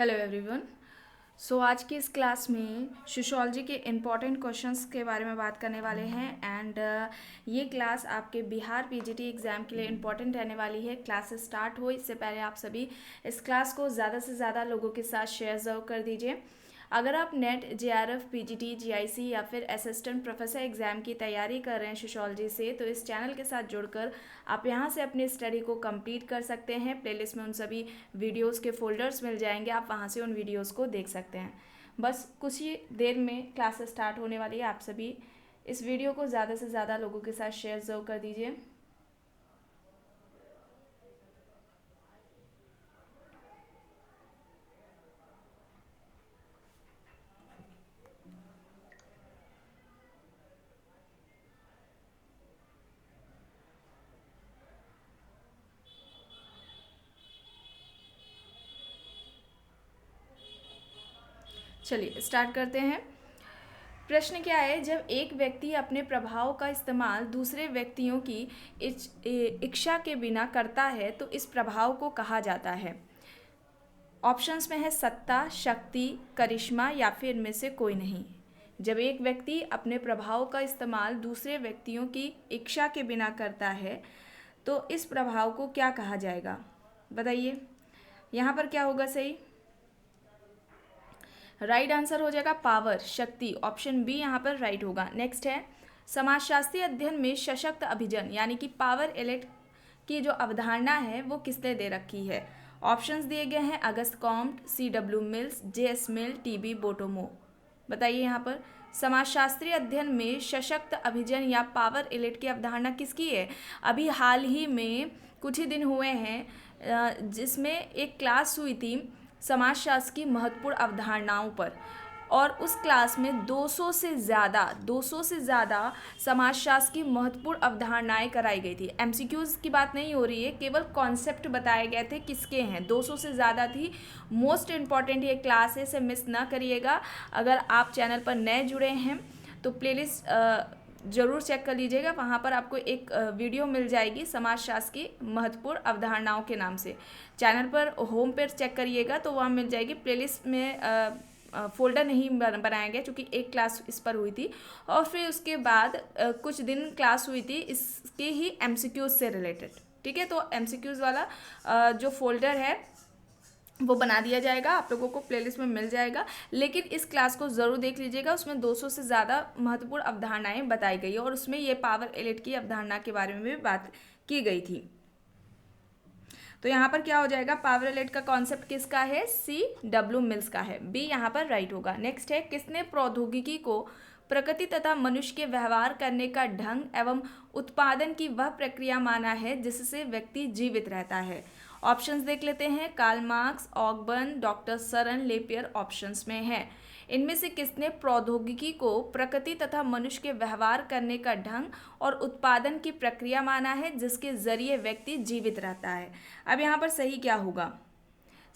Hello everyone. आज की इस क्लास में सोशियोलॉजी के इम्पॉर्टेंट क्वेश्चंस के बारे में बात करने वाले हैं एंड ये क्लास आपके बिहार पीजीटी एग्ज़ाम के लिए इम्पॉर्टेंट रहने वाली है। क्लास स्टार्ट हो इससे पहले आप सभी इस क्लास को ज़्यादा से ज़्यादा लोगों के साथ शेयर ज़रूर कर दीजिए। अगर आप नेट जेआरएफ पीजीटी जीआईसी या फिर असिस्टेंट प्रोफेसर एग्ज़ाम की तैयारी कर रहे हैं सोशियोलॉजी से, तो इस चैनल के साथ जुड़कर आप यहाँ से अपनी स्टडी को कंप्लीट कर सकते हैं। प्लेलिस्ट में उन सभी वीडियोस के फोल्डर्स मिल जाएंगे, आप वहाँ से उन वीडियोस को देख सकते हैं। बस कुछ ही देर में क्लास स्टार्ट होने वाली है। आप सभी इस वीडियो को ज़्यादा से ज़्यादा लोगों के साथ शेयर ज़रूर कर दीजिए। चलिए स्टार्ट करते हैं। प्रश्न क्या है, जब एक व्यक्ति अपने प्रभाव का इस्तेमाल दूसरे व्यक्तियों की इच्छा के बिना करता है तो इस प्रभाव को कहा जाता है। ऑप्शंस में है सत्ता, शक्ति, करिश्मा या फिर इनमें से कोई नहीं। जब एक व्यक्ति अपने प्रभाव का इस्तेमाल दूसरे व्यक्तियों की इच्छा के बिना करता है तो इस प्रभाव को क्या कहा जाएगा, बताइए। यहाँ पर क्या होगा सही? राइट आंसर हो जाएगा पावर, शक्ति। ऑप्शन बी यहाँ पर राइट होगा। नेक्स्ट है, समाजशास्त्रीय अध्ययन में सशक्त अभिजन यानी कि पावर एलिट की जो अवधारणा है वो किसने दे रखी है। ऑप्शंस दिए गए हैं Auguste Comte, C.W. Mills, J.S. मिल, T.B. बोटोमो। बताइए यहाँ पर समाजशास्त्रीय अध्ययन में सशक्त अभिजन या पावर एलिट की अवधारणा किसकी है। अभी हाल ही में कुछ ही दिन हुए हैं जिसमें एक क्लास हुई थी समाजशास्त्र की महत्वपूर्ण अवधारणाओं पर, और उस क्लास में 200 से ज़्यादा समाजशास्त्र की महत्वपूर्ण अवधारणाएं कराई गई थी। एमसीक्यूज़ की बात नहीं हो रही है, केवल कॉन्सेप्ट बताए गए थे किसके हैं। 200 से ज़्यादा थी। मोस्ट इम्पॉर्टेंट ये क्लास है, इसे मिस ना करिएगा। अगर आप चैनल पर नए जुड़े हैं तो प्लेलिस्ट ज़रूर चेक कर लीजिएगा, वहाँ पर आपको एक वीडियो मिल जाएगी समाजशास्त्र की महत्वपूर्ण अवधारणाओं के नाम से। चैनल पर होम पर चेक करिएगा तो वहाँ मिल जाएगी। प्लेलिस्ट में फोल्डर नहीं बनाया गया क्योंकि एक क्लास इस पर हुई थी, और फिर उसके बाद कुछ दिन क्लास हुई थी इसके ही एमसीक्यूज़ से रिलेटेड। ठीक है, तो एमसीक्यूज़ वाला जो फोल्डर है वो बना दिया जाएगा, आप लोगों को प्लेलिस्ट में मिल जाएगा। लेकिन इस क्लास को ज़रूर देख लीजिएगा, उसमें 200 से ज़्यादा महत्वपूर्ण अवधारणाएं बताई गई है और उसमें ये पावर एलिट की अवधारणा के बारे में भी बात की गई थी। तो यहाँ पर क्या हो जाएगा, पावर एलिट का कॉन्सेप्ट किसका है, C.W. मिल्स का है। बी यहाँ पर राइट होगा। नेक्स्ट है, किसने प्रौद्योगिकी को प्रकृति तथा मनुष्य के व्यवहार करने का ढंग एवं उत्पादन की वह प्रक्रिया माना है जिससे व्यक्ति जीवित रहता है। ऑप्शंस देख लेते हैं, कार्ल मार्क्स, ऑकबर्न, डॉक्टर सरन लेपियर ऑप्शंस में है। इनमें से किसने प्रौद्योगिकी को प्रकृति तथा मनुष्य के व्यवहार करने का ढंग और उत्पादन की प्रक्रिया माना है जिसके जरिए व्यक्ति जीवित रहता है। अब यहाँ पर सही क्या होगा,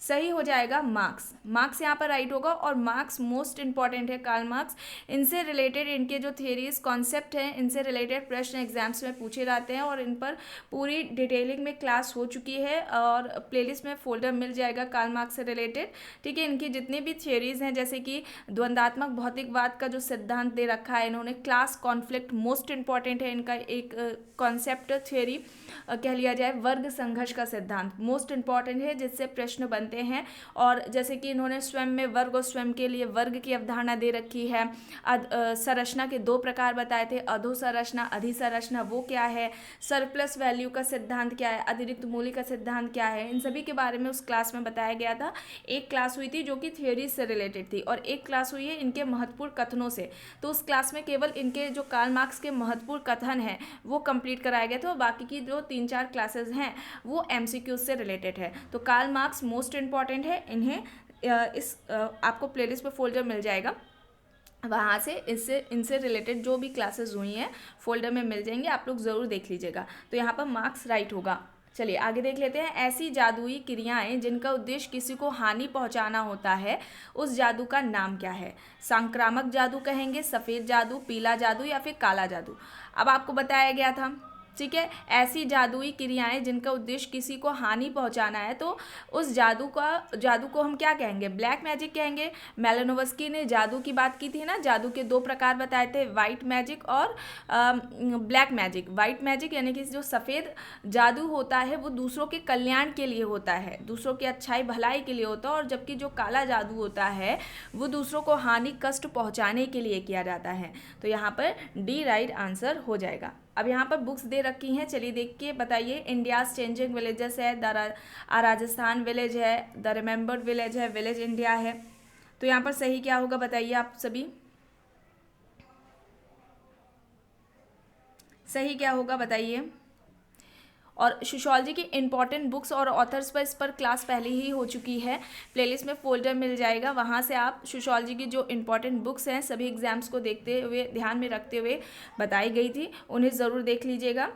सही हो जाएगा मार्क्स। मार्क्स यहाँ पर राइट होगा, और मार्क्स मोस्ट इंपॉर्टेंट है, कार्ल मार्क्स। इनसे रिलेटेड इनके जो थियरीज कॉन्सेप्ट हैं इनसे रिलेटेड प्रश्न एग्जाम्स में पूछे जाते हैं और इन पर पूरी डिटेलिंग में क्लास हो चुकी है और प्लेलिस्ट में फोल्डर मिल जाएगा कार्ल मार्क्स से रिलेटेड। ठीक है, इनकी जितनी भी थियरीज हैं जैसे कि द्वंद्वात्मक भौतिकवाद का जो सिद्धांत दे रखा है इन्होंने, क्लास कॉन्फ्लिक्ट मोस्ट इंपॉर्टेंट है इनका एक कॉन्सेप्ट थियरी कह लिया जाए। वर्ग संघर्ष का सिद्धांत मोस्ट इंपॉर्टेंट है जिससे प्रश्न बनते हैं, और जैसे कि इन्होंने स्वयं में वर्ग और स्वयं के लिए वर्ग की अवधारणा दे रखी है। संरचना के दो प्रकार बताए थे, अधोसंरचना, अधिसंरचना, वो क्या है, सरप्लस वैल्यू का सिद्धांत क्या है, अतिरिक्त मूल्य का सिद्धांत क्या है, इन सभी के बारे में उस क्लास में बताया गया था। एक क्लास हुई थी जो कि थियोरी से रिलेटेड थी और एक क्लास हुई है इनके महत्वपूर्ण कथनों से। तो उस क्लास में केवल इनके जो कार्ल मार्क्स के महत्वपूर्ण कथन हैं वो कंप्लीट कराए गए थे, और बाकी की जो 3-4 क्लासेस हैं वो एमसीक्यूज से रिलेटेड है। तो कार्ल मार्क्स मोस्ट इंपॉर्टेंट है, इन्हें आपको प्लेलिस्ट पे फोल्डर मिल जाएगा, वहाँ से इनसे रिलेटेड जो भी क्लासेस हुई हैं फोल्डर में मिल जाएंगे, आप लोग ज़रूर देख लीजिएगा। तो यहाँ पर मार्क्स राइट होगा। चलिए आगे देख लेते हैं, ऐसी जादुई क्रियाएं जिनका उद्देश्य किसी को हानि पहुंचाना होता है उस जादू का नाम क्या है। संक्रामक जादू कहेंगे, सफ़ेद जादू, पीला जादू या फिर काला जादू। अब आपको बताया गया था ठीक है। ऐसी जादुई क्रियाएं जिनका उद्देश्य किसी को हानि पहुंचाना है, तो उस जादू को हम क्या कहेंगे, ब्लैक मैजिक कहेंगे। मेलानोव्स्की ने जादू की बात की थी ना, जादू के दो प्रकार बताए थे, वाइट मैजिक और ब्लैक मैजिक। वाइट मैजिक यानी कि जो सफ़ेद जादू होता है वो दूसरों के कल्याण के लिए होता है, दूसरों की अच्छाई भलाई के लिए होता है, और जबकि जो काला जादू होता है वो दूसरों को हानि कष्ट पहुंचाने के लिए किया जाता है। तो यहाँ पर डी राइट आंसर हो जाएगा। अब यहाँ पर बुक्स दे रखी हैं, चलिए देख के बताइए। इंडियाज चेंजिंग विलेजेस है, राजस्थान विलेज है, द रिमेंबर्ड विलेज है, विलेज इंडिया है। तो यहाँ पर सही क्या होगा बताइए आप सभी, सही क्या होगा बताइए। और सोशियोलॉजी की इंपॉर्टेंट बुक्स और ऑथर्स पर इस पर क्लास पहले ही हो चुकी है, प्लेलिस्ट में फोल्डर मिल जाएगा, वहाँ से आप सोशियोलॉजी की जो इंपॉर्टेंट बुक्स हैं सभी एग्जाम्स को देखते हुए ध्यान में रखते हुए बताई गई थी, उन्हें ज़रूर देख लीजिएगा।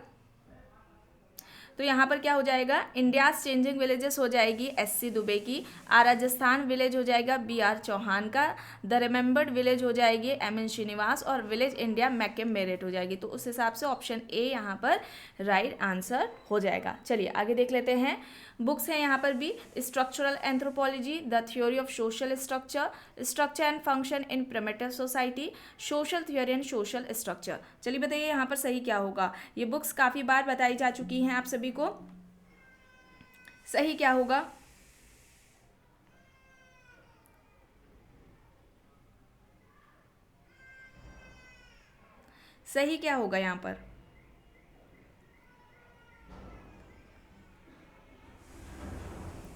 तो यहाँ पर क्या हो जाएगा, इंडियाज चेंजिंग विलेजेस हो जाएगी SC दुबे की, राजस्थान विलेज हो जाएगा BR चौहान का, द रिमेंबर्ड विलेज हो जाएगी MN श्रीनिवास, और विलेज इंडिया मैकम मेरिट हो जाएगी। तो उस हिसाब से ऑप्शन ए यहाँ पर राइट आंसर हो जाएगा। चलिए आगे देख लेते हैं। बुक्स हैं यहाँ पर भी, structural anthropology, the theory of social structure, structure and function in primitive society, social theory and social structure. चलिए बताइए यहाँ पर सही क्या होगा। ये बुक्स काफ़ी बार बताई जा चुकी हैं आप सभी को, सही क्या होगा। सही क्या होगा यहाँ पर,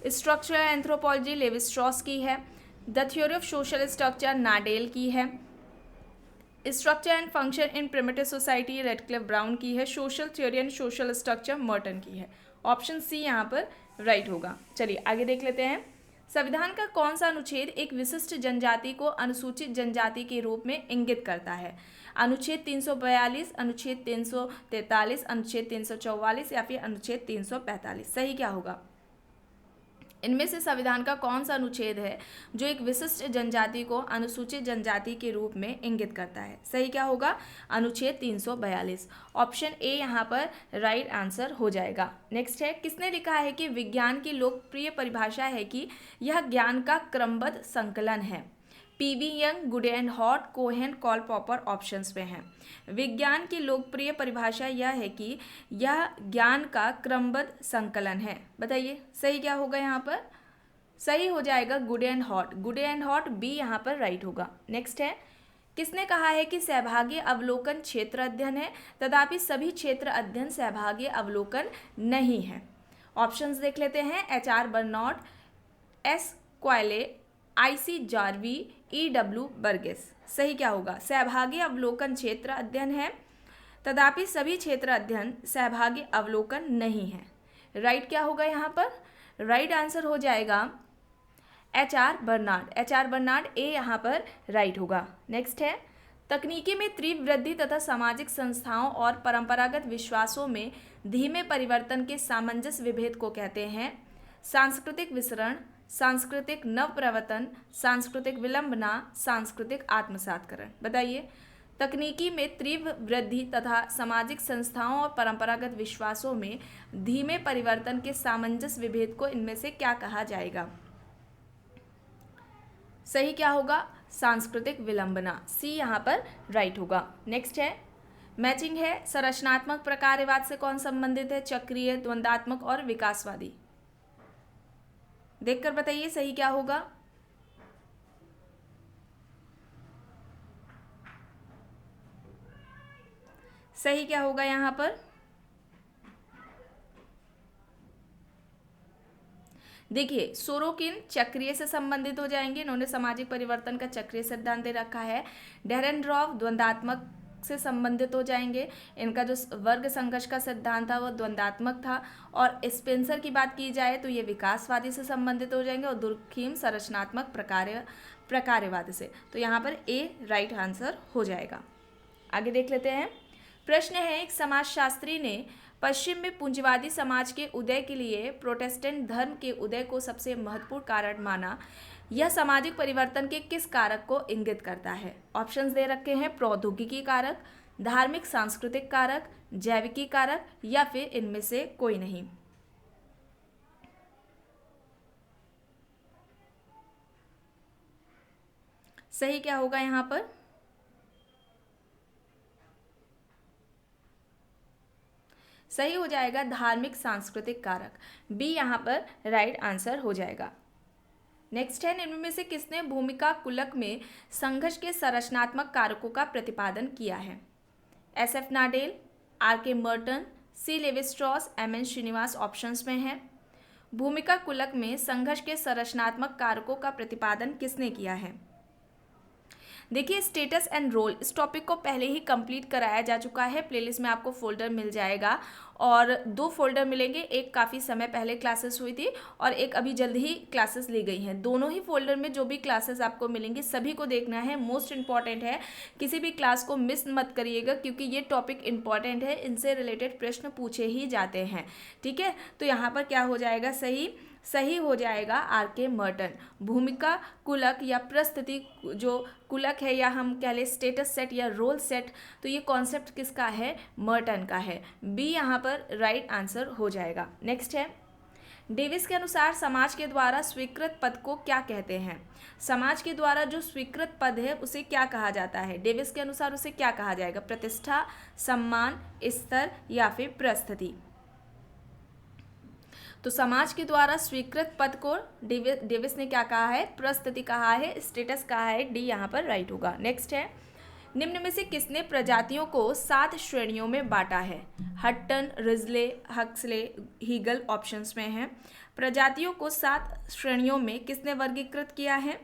स्ट्रक्चरल एंथ्रोपोलॉजी लेवी स्ट्रॉस की है, the theory of social structure Nadel की है, structure and function in primitive society Radcliffe Brown की है, social theory and social structure Merton की है। ऑप्शन सी यहाँ पर राइट होगा। चलिए आगे देख लेते हैं। संविधान का कौन सा अनुच्छेद एक विशिष्ट जनजाति को अनुसूचित जनजाति के रूप में इंगित करता है। अनुच्छेद 342, अनुच्छेद 343, अनुच्छेद 344 या फिर अनुच्छेद 345। सही क्या होगा, इनमें से संविधान का कौन सा अनुच्छेद है जो एक विशिष्ट जनजाति को अनुसूचित जनजाति के रूप में इंगित करता है। सही क्या होगा, अनुच्छेद 342। ऑप्शन ए यहाँ पर राइट आंसर हो जाएगा। नेक्स्ट है, किसने लिखा है कि विज्ञान की लोकप्रिय परिभाषा है कि यह ज्ञान का क्रमबद्ध संकलन है। PV Young, Goode and Hatt, Cohen, Karl Popper options में हैं। विज्ञान की लोकप्रिय परिभाषा यह है कि यह ज्ञान का क्रमबद्ध संकलन है। बताइए सही क्या होगा यहाँ पर, सही हो जाएगा Goode and Hatt. Goode and Hatt B यहाँ पर राइट होगा। नेक्स्ट है, किसने कहा है कि सहभागी अवलोकन क्षेत्र अध्ययन है, तथापि सभी क्षेत्र अध्ययन सहभागी अवलोकन नहीं है। ऑप्शंस देख लेते हैं। HR बर्नौट, S क्वाइले, IC जार्वी, EW Burgess. सही क्या होगा, सहभागी अवलोकन क्षेत्र अध्ययन है, तथापि सभी क्षेत्र अध्ययन सहभागी अवलोकन नहीं है। राइट क्या होगा यहाँ पर, राइट आंसर हो जाएगा HR बर्नार्ड। HR बर्नार्ड ए यहाँ पर राइट होगा। नेक्स्ट है, तकनीकी में तीव्र वृद्धि तथा सामाजिक संस्थाओं और परंपरागत विश्वासों में धीमे परिवर्तन के सामंजस्य विभेद को कहते हैं सांस्कृतिक विसरण, सांस्कृतिक नवप्रवर्तन, सांस्कृतिक विलंबना, सांस्कृतिक आत्मसातकरण। बताइए, तकनीकी में तीव्र वृद्धि तथा सामाजिक संस्थाओं और परंपरागत विश्वासों में धीमे परिवर्तन के सामंजस्य विभेद को इनमें से क्या कहा जाएगा। सही क्या होगा, सांस्कृतिक विलंबना। सी यहाँ पर राइट होगा। नेक्स्ट है, मैचिंग है, संरचनात्मक प्रकारवाद से कौन संबंधित है, चक्रीय, द्वंद्वात्मक और विकासवादी। देखकर बताइए सही क्या होगा। सही क्या होगा यहाँ पर, देखिए सोरोकिन चक्रीय से संबंधित हो जाएंगे, इन्होंने सामाजिक परिवर्तन का चक्रीय सिद्धांत दे रखा है। डेरेनड्रॉफ द्वंद्वात्मक से संबंधित हो जाएंगे, इनका जो वर्ग संघर्ष का सिद्धांत था वो द्वंद्वात्मक था। और स्पेंसर की बात की जाए तो ये विकासवादी से संबंधित हो जाएंगे, और दुर्खीम संरचनात्मक प्रकारवाद से। तो यहाँ पर ए राइट आंसर हो जाएगा। आगे देख लेते हैं। प्रश्न है, एक समाजशास्त्री ने पश्चिम में पूंजीवादी समाज के उदय के लिए प्रोटेस्टेंट धर्म के उदय को सबसे महत्वपूर्ण कारण माना। यह सामाजिक परिवर्तन के किस कारक को इंगित करता है। ऑप्शंस दे रखे हैं, प्रौद्योगिकी कारक, धार्मिक सांस्कृतिक कारक, जैविकी कारक या फिर इनमें से कोई नहीं। सही क्या होगा यहाँ पर? सही हो जाएगा धार्मिक सांस्कृतिक कारक, बी यहाँ पर राइट आंसर हो जाएगा। नेक्स्ट है, निम्न में से किसने भूमिका कुलक में संघर्ष के संरचनात्मक कारकों का प्रतिपादन किया है? SF Nadel, RK Merton, C Levi Strauss, MN Srinivas options में है। भूमिका कुलक में संघर्ष के संरचनात्मक कारकों का प्रतिपादन किसने किया है? देखिए, स्टेटस एंड रोल इस टॉपिक को पहले ही कंप्लीट कराया जा चुका है। प्लेलिस्ट में आपको फोल्डर मिल जाएगा और 2 फोल्डर मिलेंगे, एक काफ़ी समय पहले क्लासेस हुई थी और एक अभी जल्द ही क्लासेस ली गई हैं। दोनों ही फोल्डर में जो भी क्लासेस आपको मिलेंगी सभी को देखना है, मोस्ट इंपॉर्टेंट है, किसी भी क्लास को मिस मत करिएगा क्योंकि ये टॉपिक इंपॉर्टेंट है, इनसे रिलेटेड प्रश्न पूछे ही जाते हैं। ठीक है, तो यहाँ पर क्या हो जाएगा? सही हो जाएगा RK मर्टन। भूमिका कुलक या प्रस्तुति जो कुलक है या हम कह लें स्टेटस सेट या रोल सेट, तो ये कॉन्सेप्ट किसका है? मर्टन का है। बी यहाँ पर राइट आंसर हो जाएगा। नेक्स्ट है, डेविस के अनुसार समाज के द्वारा स्वीकृत पद को क्या कहते हैं? समाज के द्वारा जो स्वीकृत पद है उसे क्या कहा जाता है? डेविस के अनुसार उसे क्या कहा जाएगा? प्रतिष्ठा, सम्मान, स्तर या फिर प्रस्तुति? तो समाज के द्वारा स्वीकृत पद को डेविस ने क्या कहा है? प्रस्तुति कहा है, स्टेटस कहा है। डी यहाँ पर राइट होगा। नेक्स्ट है, निम्न में से किसने प्रजातियों को 7 श्रेणियों में बांटा है? Hutton, Risley, Huxley, Hegel options में है। प्रजातियों को 7 श्रेणियों में किसने वर्गीकृत किया है?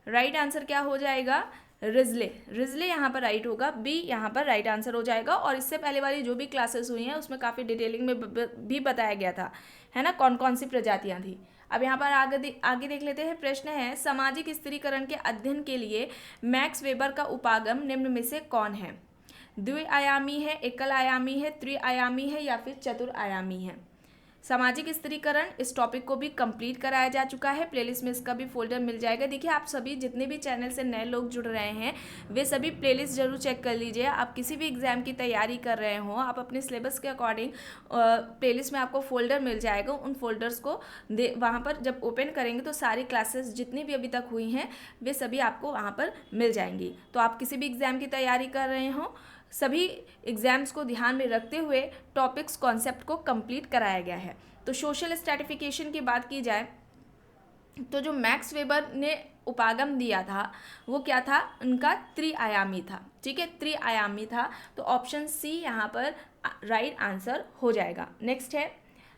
राइट आंसर क्या हो जाएगा? रिजले यहाँ पर राइट होगा। बी यहाँ पर राइट आंसर हो जाएगा। और इससे पहले वाली जो भी क्लासेस हुई हैं उसमें काफ़ी डिटेलिंग में भी बताया गया था, है ना, कौन कौन सी प्रजातियाँ थी। अब यहाँ पर आगे देख लेते हैं। प्रश्न है, सामाजिक स्थिरीकरण के अध्ययन के लिए मैक्स वेबर का उपागम निम्न में से कौन है? द्विआयामी है, एकल आयामी है, त्रिआयामी है या फिर चतुर्आयामी है? सामाजिक स्थिरीकरण इस टॉपिक को भी कंप्लीट कराया जा चुका है। प्लेलिस्ट में इसका भी फोल्डर मिल जाएगा। देखिए, आप सभी जितने भी चैनल से नए लोग जुड़ रहे हैं वे सभी प्लेलिस्ट जरूर चेक कर लीजिए। आप किसी भी एग्जाम की तैयारी कर रहे हो, आप अपने सिलेबस के अकॉर्डिंग प्लेलिस्ट में आपको फोल्डर मिल जाएगा। उन फोल्डर्स को वहाँ पर जब ओपन करेंगे तो सारी क्लासेस जितनी भी अभी तक हुई हैं वे सभी आपको वहाँ पर मिल जाएंगी। तो आप किसी भी एग्जाम की तैयारी कर रहे हो, सभी एग्जाम्स को ध्यान में रखते हुए टॉपिक्स कॉन्सेप्ट को कंप्लीट कराया गया है। तो सोशल स्ट्रैटिफिकेशन की बात की जाए तो जो मैक्स वेबर ने उपागम दिया था वो क्या था? उनका त्रिआयामी था। ठीक है, त्रिआयामी था। तो ऑप्शन सी यहाँ पर राइट आंसर हो जाएगा। नेक्स्ट है,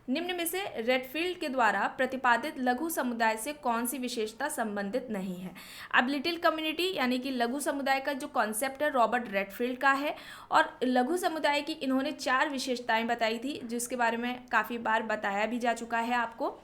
निम्न में से रेडफील्ड के द्वारा प्रतिपादित लघु समुदाय से कौन सी विशेषता संबंधित नहीं है? अब लिटिल कम्युनिटी यानी कि लघु समुदाय का जो कॉन्सेप्ट है रॉबर्ट रेडफील्ड का है और लघु समुदाय की इन्होंने 4 विशेषताएं बताई थी जिसके बारे में काफ़ी बार बताया भी जा चुका है आपको।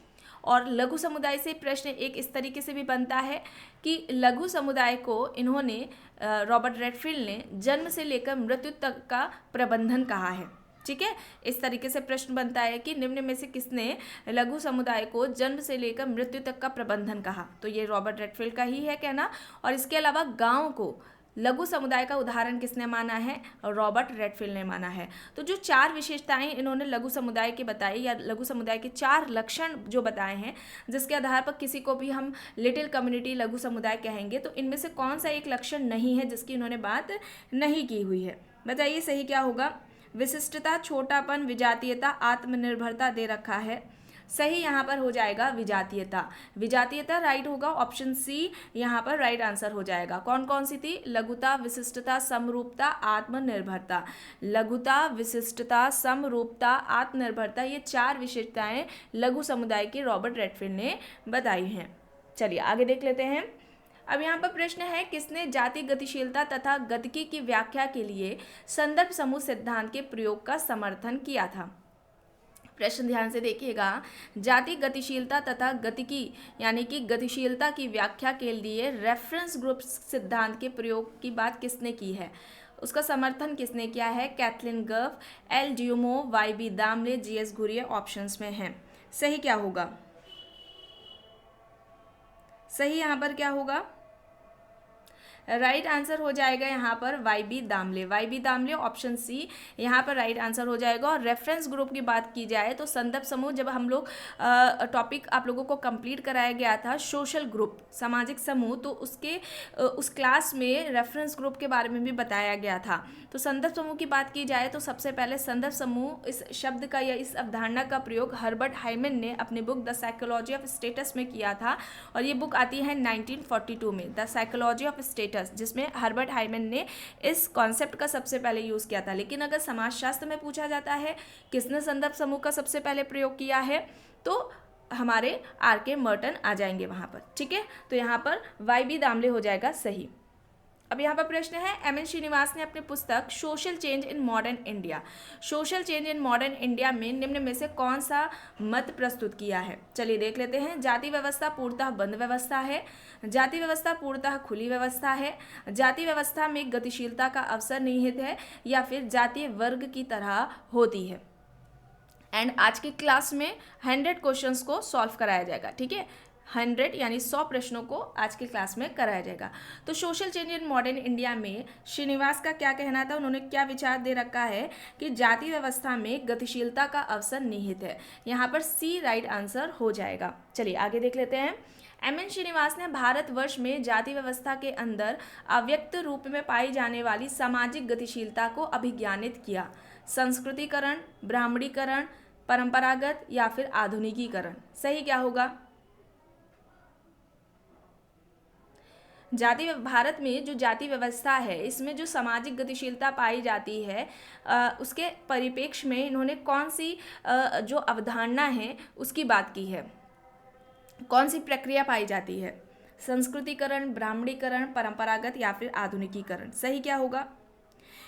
और लघु समुदाय से प्रश्न एक इस तरीके से भी बनता है कि लघु समुदाय को इन्होंने रॉबर्ट रेडफील्ड ने जन्म से लेकर मृत्यु तक का प्रबंधन कहा है। ठीक है, इस तरीके से प्रश्न बनता है कि निम्न में से किसने लघु समुदाय को जन्म से लेकर मृत्यु तक का प्रबंधन कहा? तो ये रॉबर्ट रेडफील्ड का ही है कहना। और इसके अलावा गांव को लघु समुदाय का उदाहरण किसने माना है? रॉबर्ट रेडफील्ड ने माना है। तो जो 4 विशेषताएं इन्होंने लघु समुदाय की बताई या लघु समुदाय के 4 लक्षण जो बताए हैं जिसके आधार पर किसी को भी हम लिटिल कम्युनिटी लघु समुदाय कहेंगे, तो इनमें से कौन सा एक लक्षण नहीं है जिसकी इन्होंने बात नहीं की हुई है? बताइए सही क्या होगा? विशिष्टता, छोटापन, विजातीयता, आत्मनिर्भरता दे रखा है। सही यहाँ पर हो जाएगा विजातीयता। विजातीयता राइट होगा। ऑप्शन सी यहाँ पर राइट आंसर हो जाएगा। कौन कौन सी थी? लघुता, विशिष्टता, समरूपता, आत्मनिर्भरता। लघुता, विशिष्टता, समरूपता, आत्मनिर्भरता, ये 4 विशेषताएं लघु समुदाय के रॉबर्ट रेडफील्ड ने बताई हैं। चलिए आगे देख लेते हैं। अब यहाँ पर प्रश्न है, किसने जाति गतिशीलता तथा गतिकी की व्याख्या के लिए संदर्भ समूह सिद्धांत के प्रयोग का समर्थन किया था? प्रश्न ध्यान से देखिएगा। जाति गतिशीलता तथा गतिकी यानी कि गतिशीलता की व्याख्या के लिए रेफरेंस ग्रुप सिद्धांत के प्रयोग की बात किसने की है? उसका समर्थन किसने किया है? कैथलीन गर्फ, L Dumont, Y B. Damle, G S. Ghurye options में हैं। सही क्या होगा? सही यहाँ पर क्या होगा? राइट आंसर हो जाएगा यहाँ पर Y B Damle, Y B Damle option C यहाँ पर राइट आंसर हो जाएगा। और रेफरेंस ग्रुप की बात की जाए तो संदर्भ समूह, जब हम लोग टॉपिक आप लोगों को कंप्लीट कराया गया था सोशल ग्रुप, सामाजिक समूह, तो उसके उस क्लास में रेफरेंस ग्रुप के बारे में भी बताया गया था। तो संदर्भ समूह की बात की जाए तो सबसे पहले संदर्भ समूह इस शब्द का या इस अवधारणा का प्रयोग हर्बर्ट हाइमन ने अपनी book the psychology of status में किया था, और ये बुक आती है 1942 में, द साइकोलॉजी ऑफ स्टेटस, जिसमें हर्बर्ट हाइमन ने इस कॉन्सेप्ट का सबसे पहले यूज़ किया था। लेकिन अगर समाजशास्त्र में पूछा जाता है किसने संदर्भ समूह का सबसे पहले प्रयोग किया है, तो हमारे R.K. मर्टन आ जाएंगे वहाँ पर। ठीक है, तो यहाँ पर वाई बी दामले हो जाएगा सही। अब यहाँ पर प्रश्न है, M.N. श्रीनिवास ने अपनी पुस्तक social change in modern India, social change in modern India में निम्न में से कौन सा मत प्रस्तुत किया है? चलिए देख लेते हैं। जाति व्यवस्था पूर्णतः बंद व्यवस्था है, जाति व्यवस्था पूर्णतः खुली व्यवस्था है, जाति व्यवस्था में गतिशीलता का अवसर निहित है, या फिर जातीय वर्ग की तरह होती है। एंड आज की क्लास में 100 क्वेश्चंस को सॉल्व कराया जाएगा। ठीक है, 100 यानी 100 प्रश्नों को आज की क्लास में कराया जाएगा। तो social change in modern India में श्रीनिवास का क्या कहना था, उन्होंने क्या विचार दे रखा है कि जाति व्यवस्था में गतिशीलता का अवसर निहित है। यहाँ पर सी राइट आंसर हो जाएगा। चलिए आगे देख लेते हैं। M.N. श्रीनिवास ने भारतवर्ष में जाति व्यवस्था के अंदर अव्यक्त रूप में पाई जाने वाली सामाजिक गतिशीलता को अभिज्ञानित किया। संस्कृतिकरण, ब्राह्मणीकरण, परंपरागत या फिर आधुनिकीकरण। सही क्या होगा? भारत में जो जाति व्यवस्था है, इसमें जो सामाजिक गतिशीलता पाई जाती है, उसके परिप्रेक्ष्य में इन्होंने कौन सी जो अवधारणा है उसकी बात की है, कौन सी प्रक्रिया पाई जाती है? संस्कृतिकरण, ब्राह्मणीकरण, परंपरागत या फिर आधुनिकीकरण। सही क्या होगा?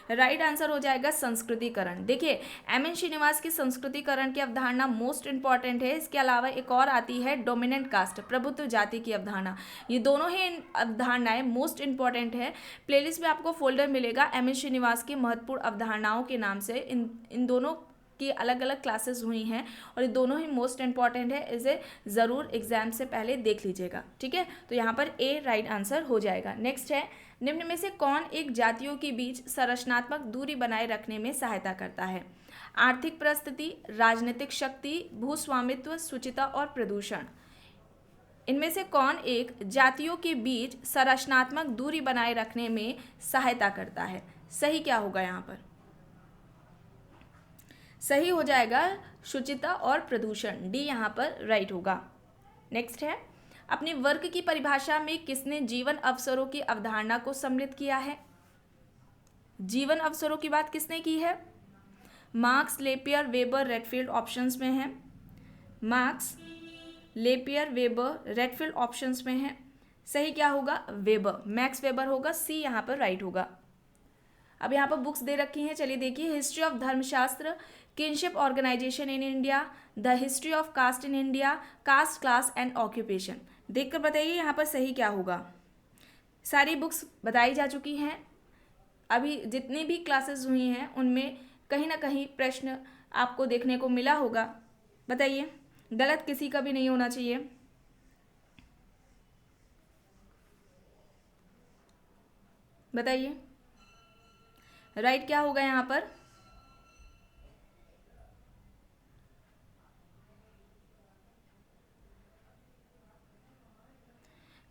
राइट आंसर हो जाएगा संस्कृतिकरण। देखिए, M.N. श्रीनिवास की संस्कृतिकरण की अवधारणा मोस्ट इंपॉर्टेंट है। इसके अलावा एक और आती है डोमिनेंट कास्ट, प्रभुत्व जाति की अवधारणा। ये दोनों ही अवधारणाएं मोस्ट इंपॉर्टेंट है। प्लेलिस्ट में आपको फोल्डर मिलेगा M.N. श्रीनिवास की महत्वपूर्ण अवधारणाओं के नाम से। इन दोनों की अलग अलग क्लासेस हुई हैं और ये दोनों ही मोस्ट इंपॉर्टेंट है। इसे ज़रूर एग्जाम से पहले देख लीजिएगा। ठीक है, तो यहाँ पर ए राइट आंसर हो जाएगा। नेक्स्ट है, निम्न में से कौन एक जातियों के बीच संरचनात्मक दूरी बनाए रखने में सहायता करता है? आर्थिक परिस्थिति, राजनीतिक शक्ति, भूस्वामित्व, शुचिता और प्रदूषण। इनमें से कौन एक जातियों के बीच संरचनात्मक दूरी बनाए रखने में सहायता करता है? सही क्या होगा यहाँ पर? सही हो जाएगा शुचिता और प्रदूषण, डी यहाँ पर राइट होगा। नेक्स्ट है, अपने वर्ग की परिभाषा में किसने जीवन अवसरों की अवधारणा को सम्मिलित किया है? जीवन अवसरों की बात किसने की है? Marks, Lapierre, weber, Redfield options में है। Marks, Lapierre, weber, Redfield options में है। सही क्या होगा? वेबर, मैक्स वेबर होगा। सी यहाँ पर राइट होगा। अब यहाँ पर बुक्स दे रखी हैं, चलिए देखिए। History of Dharmashastra, kinship organization in India, the history of caste in India, caste, class and occupation. देखकर बताइए यहाँ पर सही क्या होगा। सारी बुक्स बताई जा चुकी हैं। अभी जितनी भी क्लासेस हुई हैं उनमें कहीं ना कहीं प्रश्न आपको देखने को मिला होगा। बताइए, गलत किसी का भी नहीं होना चाहिए। बताइए राइट क्या होगा यहाँ पर?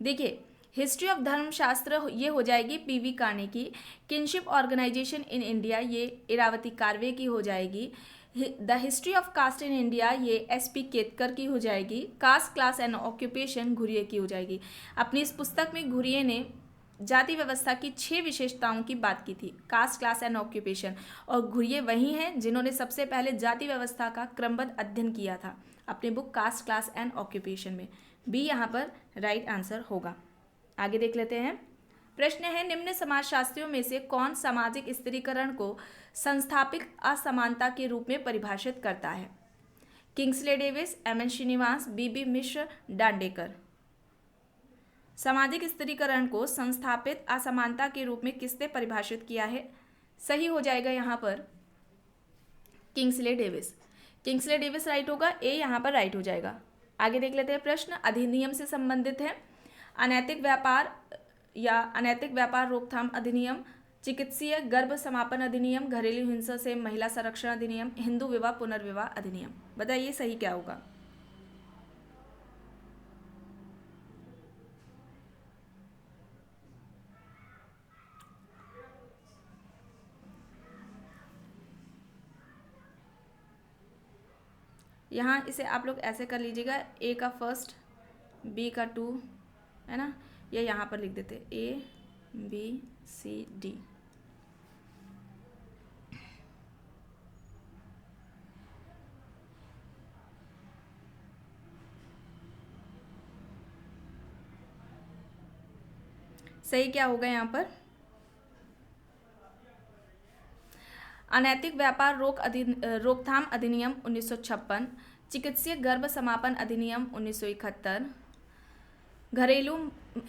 देखिए, हिस्ट्री ऑफ धर्मशास्त्र ये हो जाएगी पीवी कार्नेगी। किनशिप ऑर्गेनाइजेशन इन इंडिया ये इरावती कार्वे की हो जाएगी। The history of caste in India ये एसपी केतकर की हो जाएगी। Caste, class and occupation Ghurye की हो जाएगी। अपनी इस पुस्तक में घुरिये ने जाति व्यवस्था की 6 विशेषताओं की बात की थी, कास्ट, क्लास एंड ऑक्यूपेशन। और घुरिये वही हैं जिन्होंने सबसे पहले जाति व्यवस्था का क्रमबद्ध अध्ययन किया था अपनी book caste, class and occupation में। बी यहाँ पर राइट आंसर होगा। आगे देख लेते हैं। प्रश्न है, निम्न समाजशास्त्रियों में से कौन सामाजिक स्त्रीकरण को संस्थापित असमानता के रूप में परिभाषित करता है? Kingsley Davis, M.N. Srinivas, B.B. Mishra, Dandekar. सामाजिक स्त्रीकरण को संस्थापित असमानता के रूप में किसने परिभाषित किया है? सही हो जाएगा यहाँ पर Kingsley Davis. Kingsley Davis right होगा। ए यहाँ पर राइट हो जाएगा। आगे देख लेते हैं। प्रश्न अधिनियम से संबंधित है। अनैतिक व्यापार या अनैतिक व्यापार रोकथाम अधिनियम, चिकित्सीय गर्भ समापन अधिनियम, घरेलू हिंसा से महिला संरक्षण अधिनियम, हिंदू विवाह पुनर्विवाह अधिनियम। बताइए सही क्या होगा। यहाँ इसे आप लोग ऐसे कर लीजिएगा, ए का फर्स्ट, बी का 2, है ना, या यहाँ पर लिख देते ABCD। सही क्या होगा यहाँ पर, अनैतिक व्यापार रोकथाम अधिनियम 1956, चिकित्सीय गर्भ समापन अधिनियम 1971, घरेलू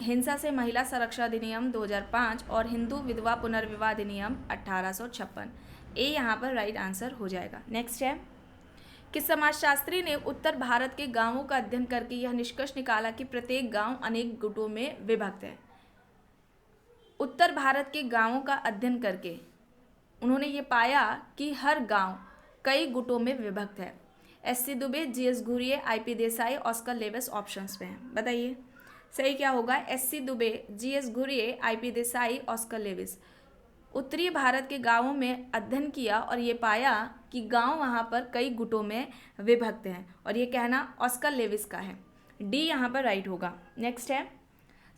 हिंसा से महिला संरक्षण अधिनियम 2005 और हिंदू विधवा पुनर्विवाह अधिनियम 1856। ए यहाँ पर राइट आंसर हो जाएगा। नेक्स्ट है, किस समाजशास्त्री ने उत्तर भारत के गांवों का अध्ययन करके यह निष्कर्ष निकाला कि प्रत्येक गांव अनेक गुटों में विभक्त है। उत्तर भारत के गांवों का अध्ययन करके उन्होंने ये पाया कि हर गांव कई गुटों में विभक्त है। SC. Dubey, GS. Ghurye, IP. Desai, Oscar Levi's options में हैं। बताइए सही क्या होगा। SC. Dubey, GS. Ghurye, IP. Desai, Oscar Levi's. उत्तरी भारत के गांवों में अध्ययन किया और ये पाया कि गांव वहाँ पर कई गुटों में विभक्त हैं, और ये कहना ऑस्कर लेविस का है। डी यहाँ पर राइट होगा। नेक्स्ट है,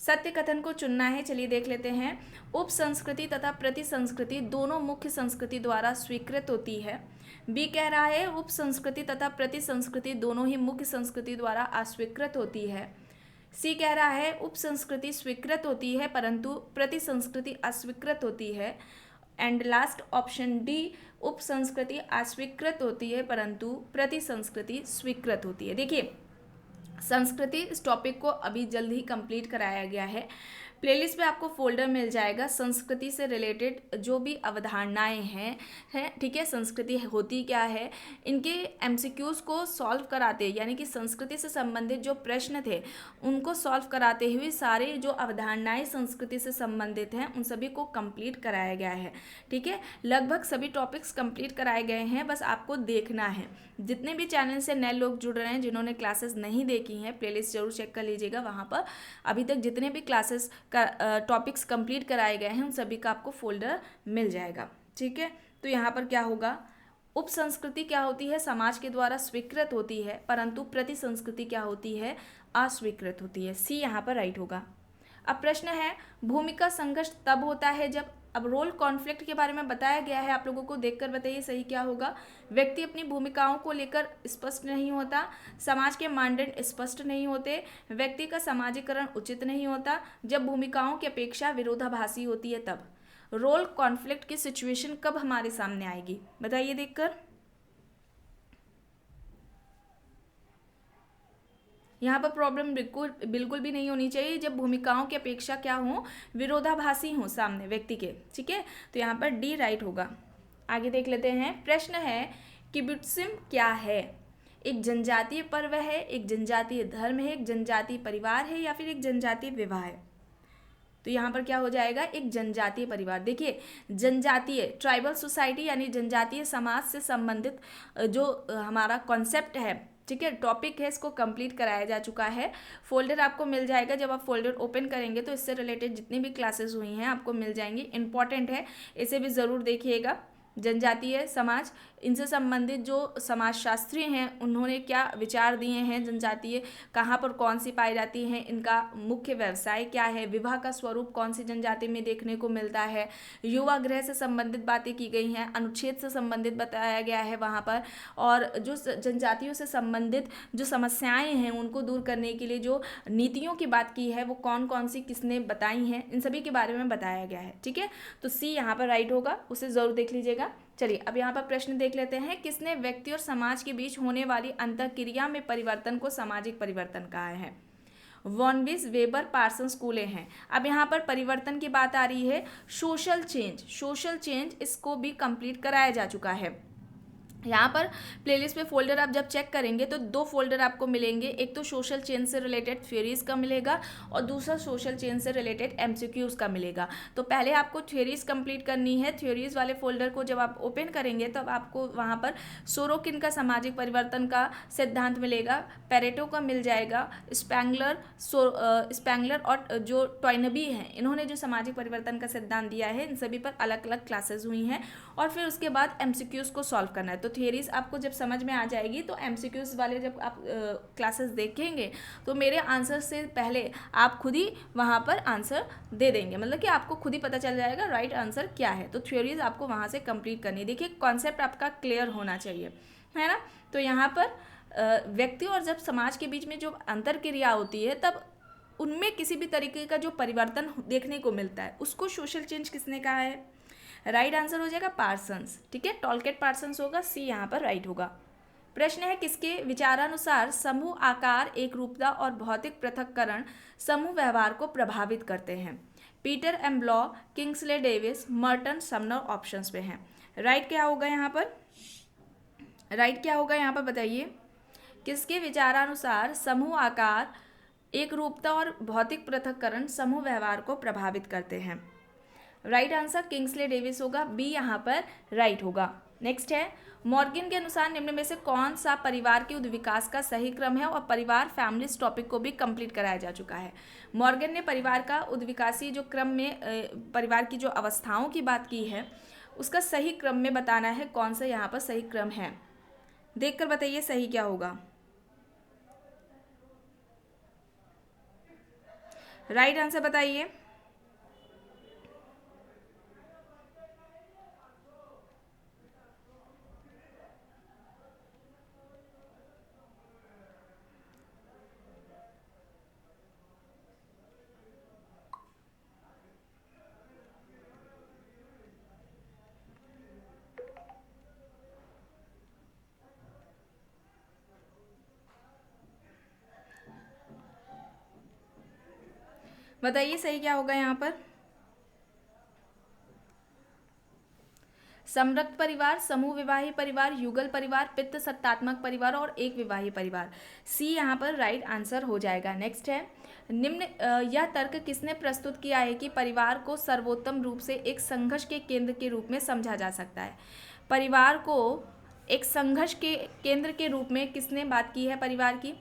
सत्य कथन को चुनना है। चलिए देख लेते हैं। उप संस्कृति तथा प्रति संस्कृति दोनों मुख्य संस्कृति द्वारा स्वीकृत होती है। बी कह रहा है उप संस्कृति तथा प्रति संस्कृति दोनों ही मुख्य संस्कृति द्वारा अस्वीकृत होती है। सी कह रहा है उप संस्कृति स्वीकृत होती है परंतु प्रति संस्कृति अस्वीकृत होती है। एंड लास्ट ऑप्शन डी, उप संस्कृति अस्वीकृत होती है परंतु प्रति संस्कृति स्वीकृत होती है। देखिए संस्कृति इस टॉपिक को अभी जल्द ही कंप्लीट कराया गया है। प्लेलिस्ट में आपको फोल्डर मिल जाएगा संस्कृति से रिलेटेड जो भी अवधारणाएं हैं ठीक है, संस्कृति होती क्या है, इनके एमसीक्यूज़ को सॉल्व कराते, यानी कि संस्कृति से संबंधित जो प्रश्न थे उनको सॉल्व कराते हुए सारे जो अवधारणाएं संस्कृति से संबंधित हैं उन सभी को कंप्लीट कराया गया है। ठीक है, लगभग सभी टॉपिक्स कंप्लीट कराए गए हैं, बस आपको देखना है। जितने भी चैनल से नए लोग जुड़ रहे हैं जिन्होंने क्लासेस नहीं देखी हैं, प्लेलिस्ट जरूर चेक कर लीजिएगा। वहाँ पर अभी तक जितने भी क्लासेस का टॉपिक्स कंप्लीट कराए गए हैं उन सभी का आपको फोल्डर मिल जाएगा। ठीक है, तो यहाँ पर क्या होगा, उप संस्कृति क्या होती है, समाज के द्वारा स्वीकृत होती है परंतु प्रति संस्कृति क्या होती है, अस्वीकृत होती है। सी यहाँ पर राइट होगा। अब प्रश्न है, भूमिका संघर्ष तब होता है जब, अब रोल कॉन्फ्लिक्ट के बारे में बताया गया है, आप लोगों को देखकर बताइए सही क्या होगा। व्यक्ति अपनी भूमिकाओं को लेकर स्पष्ट नहीं होता, समाज के मानदंड स्पष्ट नहीं होते, व्यक्ति का समाजीकरण उचित नहीं होता, जब भूमिकाओं की अपेक्षा विरोधाभासी होती है तब। रोल कॉन्फ्लिक्ट की सिचुएशन कब हमारे सामने आएगी, बताइए देखकर। यहाँ पर प्रॉब्लम बिल्कुल भी नहीं होनी चाहिए जब भूमिकाओं की अपेक्षा क्या हो, विरोधाभासी हो सामने व्यक्ति के। ठीक है, तो यहाँ पर डी राइट होगा। आगे देख लेते हैं। प्रश्न है किबुत्सिम क्या है, एक जनजातीय पर्व है, एक जनजातीय धर्म है, एक जनजातीय परिवार है या फिर एक जनजातीय विवाह है। तो यहाँ पर क्या हो जाएगा, एक जनजातीय परिवार। देखिए जनजातीय ट्राइबल सोसाइटी यानी जनजातीय समाज से संबंधित जो हमारा कॉन्सेप्ट है, ठीक है, टॉपिक है, इसको कंप्लीट कराया जा चुका है। फोल्डर आपको मिल जाएगा, जब आप फोल्डर ओपन करेंगे तो इससे रिलेटेड जितनी भी क्लासेस हुई हैं आपको मिल जाएंगी। इंपॉर्टेंट है, इसे भी ज़रूर देखिएगा। जनजातीय समाज, इनसे संबंधित जो समाजशास्त्री हैं उन्होंने क्या विचार दिए हैं, जनजातीय कहाँ पर कौन सी पाई जाती हैं, इनका मुख्य व्यवसाय क्या है, विवाह का स्वरूप कौन सी जनजाति में देखने को मिलता है, युवा गृह से संबंधित बातें की गई हैं, अनुच्छेद से संबंधित बताया गया है वहाँ पर, और जो जनजातियों से संबंधित जो समस्याएँ हैं उनको दूर करने के लिए जो नीतियों की बात की है वो कौन कौन सी किसने बताई हैं, इन सभी के बारे में बताया गया है। ठीक है, तो सी यहाँ पर राइट होगा, उसे ज़रूर देख लीजिएगा। चलिए अब यहाँ पर प्रश्न देख लेते हैं। किसने व्यक्ति और समाज के बीच होने वाली अंतःक्रिया में परिवर्तन को सामाजिक परिवर्तन कहा है। वॉन विज, वेबर, पार्सन स्कूले हैं। अब यहाँ पर परिवर्तन की बात आ रही है। सोशल चेंज, इसको भी कंप्लीट कराया जा चुका है। यहाँ पर प्लेलिस्ट में फोल्डर आप जब चेक करेंगे तो दो फोल्डर आपको मिलेंगे, एक तो सोशल चेंज से रिलेटेड थ्योरीज का मिलेगा और दूसरा सोशल चेंज से रिलेटेड एमसीक्यूज का मिलेगा। तो पहले आपको थ्योरीज कंप्लीट करनी है। थ्योरीज वाले फोल्डर को जब आप ओपन करेंगे तब आपको वहाँ पर सोरोकिन का सामाजिक परिवर्तन का सिद्धांत मिलेगा, पेरेटो का मिल जाएगा, स्पैंगलर और जो टॉयनबी हैं इन्होंने जो सामाजिक परिवर्तन का सिद्धांत दिया है, इन सभी पर अलग अलग क्लासेस हुई हैं। और फिर उसके बाद एमसीक्यूज को सॉल्व करना है। तो थियरीज आपको जब समझ में आ जाएगी तो एमसीक्यूज वाले जब आप क्लासेस देखेंगे तो मेरे आंसर से पहले आप खुद ही वहाँ पर आंसर दे देंगे, मतलब कि आपको खुद ही पता चल जाएगा राइट आंसर क्या है। तो थ्योरीज आपको वहाँ से कंप्लीट करनी है। देखिए कॉन्सेप्ट आपका क्लियर होना चाहिए, है ना। तो यहाँ पर व्यक्ति और जब समाज के बीच में जो अंतर क्रिया होती है तब उनमें किसी भी तरीके का जो परिवर्तन देखने को मिलता है उसको सोशल चेंज किसने कहा है? राइट आंसर हो जाएगा पार्सन्स, ठीक है, टॉलकेट पार्सन्स होगा, सी यहाँ पर राइट होगा। प्रश्न है किसके विचारानुसार समूह आकार, एकरूपता और भौतिक पृथक्करण समूह व्यवहार को प्रभावित करते हैं? Peter M Blau, Kingsley Davis, Merton, Sumner options पे हैं। राइट क्या होगा यहाँ पर? राइट क्या होगा यहाँ पर बताइए? किसके विचारानुसार समूह आकार, एकरूपता और भौतिक पृथक्करण समूह व्यवहार को प्रभावित करते हैं? राइट आंसर किंग्सले डेविस होगा, बी यहाँ पर राइट होगा। नेक्स्ट है मॉर्गन के अनुसार निम्न में से कौन सा परिवार के विकास का सही क्रम है? और परिवार फैमिलीज टॉपिक को भी कंप्लीट कराया जा चुका है। मॉर्गन ने परिवार का उद्विकासी जो क्रम में परिवार की जो अवस्थाओं की बात की है उसका सही क्रम में बताना है कौन सा यहाँ पर सही क्रम है। देखकर बताइए सही क्या होगा। राइट आंसर बताइए। बताइए सही क्या होगा यहाँ पर। समृद्ध परिवार, समूह विवाही परिवार, युगल परिवार, पित्त सत्तात्मक परिवार और एक विवाही परिवार, सी यहाँ पर राइट आंसर हो जाएगा। नेक्स्ट है निम्न यह तर्क किसने प्रस्तुत किया है कि परिवार को सर्वोत्तम रूप से एक संघर्ष के केंद्र के रूप में समझा जा सकता है? परिवार को एक संघर्ष के केंद्र के रूप में किसने बात की है? परिवार की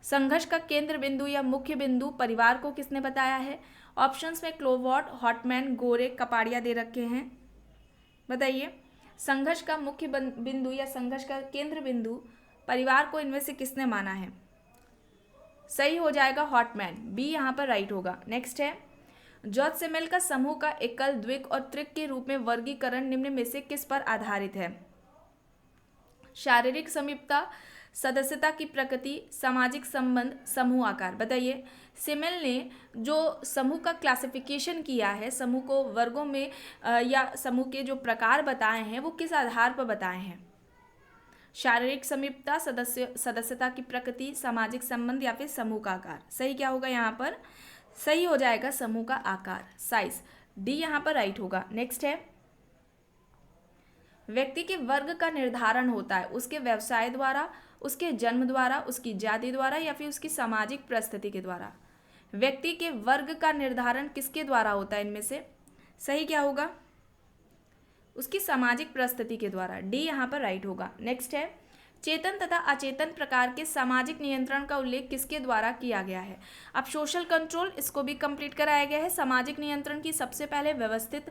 संघर्ष का केंद्र बिंदु या मुख्य बिंदु परिवार को किसने बताया है? ऑप्शंस में क्लोवॉट, हॉटमैन, गोरे, कपाड़िया दे रखे हैं। बताइए संघर्ष का मुख्य बिंदु या संघर्ष का केंद्र बिंदु परिवार को इनमें से किसने माना है? सही हो जाएगा हॉटमैन, बी यहाँ पर राइट होगा। नेक्स्ट है जॉर्ज सेमेल का समूह का एकल, द्विक और त्रिक के रूप में वर्गीकरण निम्न में से किस पर आधारित है? शारीरिक समीपता, सदस्यता की प्रकृति, सामाजिक संबंध, समूह आकार। बताइए सेमेल ने जो समूह का क्लासिफिकेशन किया है, समूह को वर्गों में या समूह के जो प्रकार बताए हैं वो किस आधार पर बताए हैं? शारीरिक समीपता, सदस्यता की प्रकृति, सामाजिक संबंध या फिर समूह का आकार। सही क्या होगा यहाँ पर? सही हो जाएगा समूह का आकार, साइज, डी यहाँ पर राइट होगा। नेक्स्ट है व्यक्ति के वर्ग का निर्धारण होता है उसके व्यवसाय द्वारा, उसके जन्म द्वारा, उसकी जाति द्वारा या फिर उसकी सामाजिक परिस्थिति के द्वारा? व्यक्ति के वर्ग का निर्धारण किसके द्वारा होता है इनमें से? सही क्या होगा? उसकी सामाजिक परिस्थिति के द्वारा, डी यहाँ पर राइट होगा। नेक्स्ट है चेतन तथा अचेतन प्रकार के सामाजिक नियंत्रण का उल्लेख किसके द्वारा किया गया है? अब सोशल कंट्रोल इसको भी कंप्लीट कराया गया है। सामाजिक नियंत्रण की सबसे पहले व्यवस्थित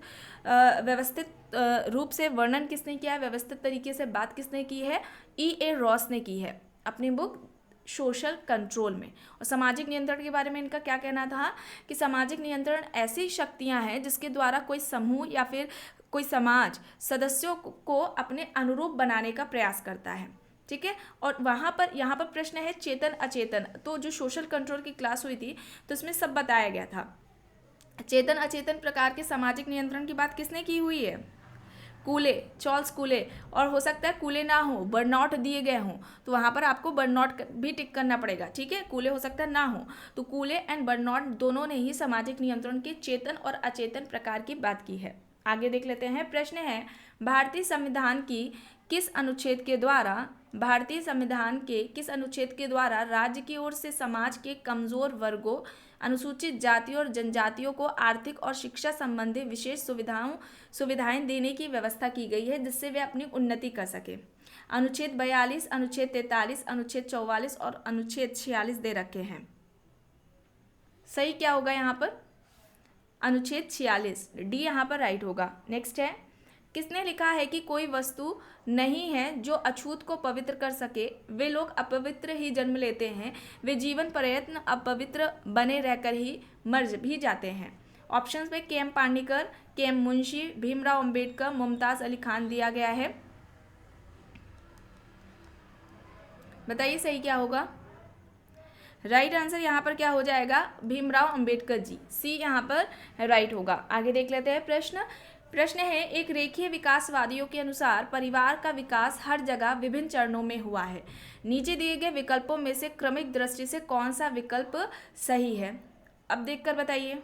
रूप से वर्णन किसने किया है, व्यवस्थित तरीके से बात किसने की है? E.A. रॉस ने की है अपनी बुक सोशल कंट्रोल में। और सामाजिक नियंत्रण के बारे में इनका क्या कहना था कि सामाजिक नियंत्रण ऐसी शक्तियां हैं जिसके द्वारा कोई समूह या फिर कोई समाज सदस्यों को अपने अनुरूप बनाने का प्रयास करता है, ठीक है। और यहाँ पर प्रश्न है चेतन अचेतन, तो जो सोशल कंट्रोल की क्लास हुई थी तो इसमें सब बताया गया था। चेतन अचेतन प्रकार के सामाजिक नियंत्रण की बात किसने की हुई है? कूले, चार्ल्स कूले। और हो सकता है कूले ना हो, बर्नॉट दिए गए हों तो वहाँ पर आपको बर्नॉट भी टिक करना पड़ेगा, ठीक है। कूले हो सकता है ना हो, तो कूले एंड बर्नॉट दोनों ने ही सामाजिक नियंत्रण के चेतन और अचेतन प्रकार की बात की है। आगे देख लेते हैं। प्रश्न है भारतीय संविधान की किस अनुच्छेद के द्वारा भारतीय संविधान के किस अनुच्छेद के द्वारा राज्य की ओर से समाज के कमजोर वर्गों, अनुसूचित जातियों और जनजातियों को आर्थिक और शिक्षा संबंधी विशेष सुविधाएं देने की व्यवस्था की गई है, जिससे वे अपनी उन्नति कर सके? अनुच्छेद 42, अनुच्छेद 43, अनुच्छेद 44 और अनुच्छेद 46 दे रखे हैं। सही क्या होगा यहाँ पर? अनुच्छेद 46, डी यहाँ पर राइट होगा। नेक्स्ट है, किसने लिखा है कि कोई वस्तु नहीं है जो अछूत को पवित्र कर सके, वे लोग अपवित्र ही जन्म लेते हैं, वे जीवन प्रयत्न अपवित्र बने रहकर ही मर भी जाते हैं। ऑप्शंस में के एम पार्निकर, के एम मुंशी, भीमराव अंबेडकर, मुमताज अली खान दिया गया है। बताइए सही क्या होगा? राइट आंसर यहाँ पर क्या हो जाएगा? भीमराव अंबेडकर जी, सी यहाँ पर राइट होगा। आगे देख लेते हैं प्रश्न है, एक रेखीय विकासवादियों के अनुसार परिवार का विकास हर जगह विभिन्न चरणों में हुआ है। नीचे दिए गए विकल्पों में से क्रमिक दृष्टि से कौन सा विकल्प सही है? अब देखकर बताइए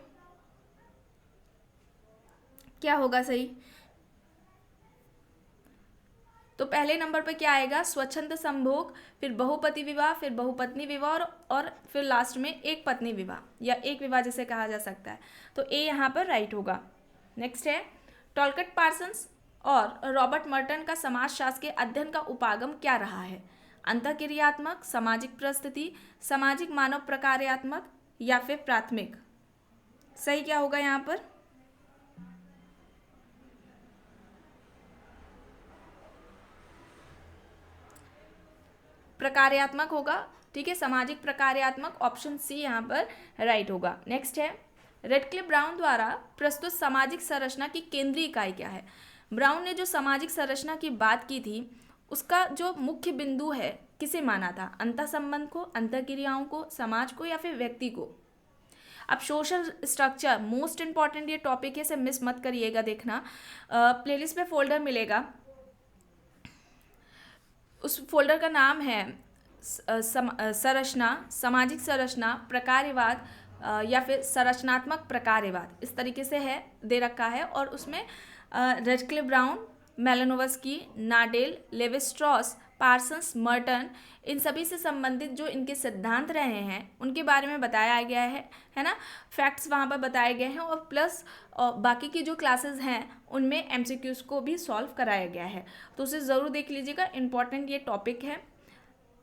क्या होगा सही। तो पहले नंबर पर क्या आएगा? स्वच्छंद संभोग, फिर बहुपति विवाह, फिर बहुपत्नी विवाह और फिर लास्ट में एक पत्नी विवाह या एक विवाह जिसे कहा जा सकता है। तो ए यहाँ पर राइट होगा। नेक्स्ट है, टॉलकट पार्सन्स और रॉबर्ट मर्टन का समाजशास्त्र के अध्ययन का उपागम क्या रहा है? अंतःक्रियात्मक, सामाजिक परिस्थिति, सामाजिक मानव प्रकार्यात्मक या फिर प्राथमिक? सही क्या होगा यहाँ पर? प्रकार्यात्मक होगा। ठीक है, सामाजिक प्रकार्यात्मक, ऑप्शन सी यहाँ पर राइट होगा। नेक्स्ट है, रेडक्लिफ ब्राउन द्वारा प्रस्तुत सामाजिक संरचना की केंद्रीय इकाई क्या है? ब्राउन ने जो सामाजिक संरचना की बात की थी उसका जो मुख्य बिंदु है किसे माना था? अंतःसंबंध को, अंतःक्रियाओं को, समाज को या फिर व्यक्ति को? अब सोशल स्ट्रक्चर मोस्ट इंपॉर्टेंट ये टॉपिक है, इसे मिस मत करिएगा। देखना प्लेलिस्ट पे फोल्डर मिलेगा, उस फोल्डर का नाम है संरचना, सामाजिक संरचना, प्रकार्यवाद या फिर संरचनात्मक प्रकार्यवाद, इस तरीके से है दे रखा है। और उसमें Radcliffe Brown, Malinowski, Nadel, Levi Strauss, Parsons, Merton, इन सभी से संबंधित जो इनके सिद्धांत रहे हैं उनके बारे में बताया गया है ना। फैक्ट्स वहाँ पर बताए गए हैं और प्लस बाकी की जो क्लासेस हैं उनमें एमसीक्यूज को भी सॉल्व कराया गया है, तो उसे ज़रूर देख लीजिएगा, इंपॉर्टेंट ये टॉपिक है।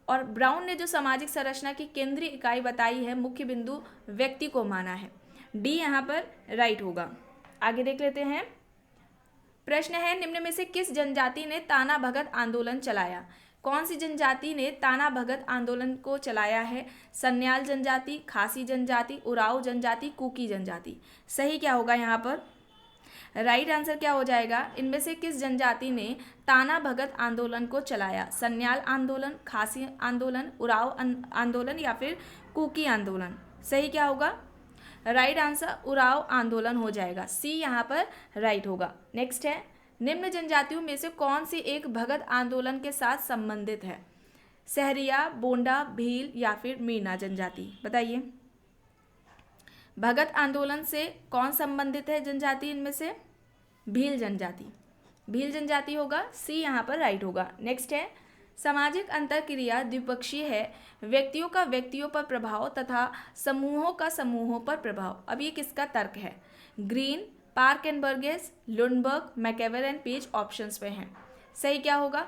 और ब्राउन ने जो सामाजिक संरचना की केंद्रीय इकाई बताई है, मुख्य बिंदु व्यक्ति को माना है। डी यहाँ पर राइट होगा। आगे देख लेते हैं। प्रश्न है, निम्न में से किस जनजाति ने ताना भगत आंदोलन चलाया? कौन सी जनजाति ने ताना भगत आंदोलन को चलाया है? सन्याल जनजाति, खासी जनजाति, उराव जनजाति, कुकी जनजाति? सही क्या होगा यहाँ पर? राइट आंसर क्या हो जाएगा? इनमें से किस जनजाति ने ताना भगत आंदोलन को चलाया? सन्याल आंदोलन, खासी आंदोलन, उराव आंदोलन या फिर कुकी आंदोलन? सही क्या होगा? राइट आंसर उराव आंदोलन हो जाएगा, सी यहाँ पर राइट होगा। नेक्स्ट है, निम्न जनजातियों में से कौन सी एक भगत आंदोलन के साथ संबंधित है? सहरिया, बोंडा, भील या फिर मीणा जनजाति? बताइए भगत आंदोलन से कौन संबंधित है जनजाति इनमें से? भील जनजाति, भील जनजाति होगा, सी यहाँ पर राइट होगा। नेक्स्ट है, सामाजिक अंतःक्रिया द्विपक्षीय है, व्यक्तियों का व्यक्तियों पर प्रभाव तथा समूहों का समूहों पर प्रभाव। अब ये किसका तर्क है? Green, Park and Burgess, Lundberg, MacIver and Page options पे हैं। सही क्या होगा?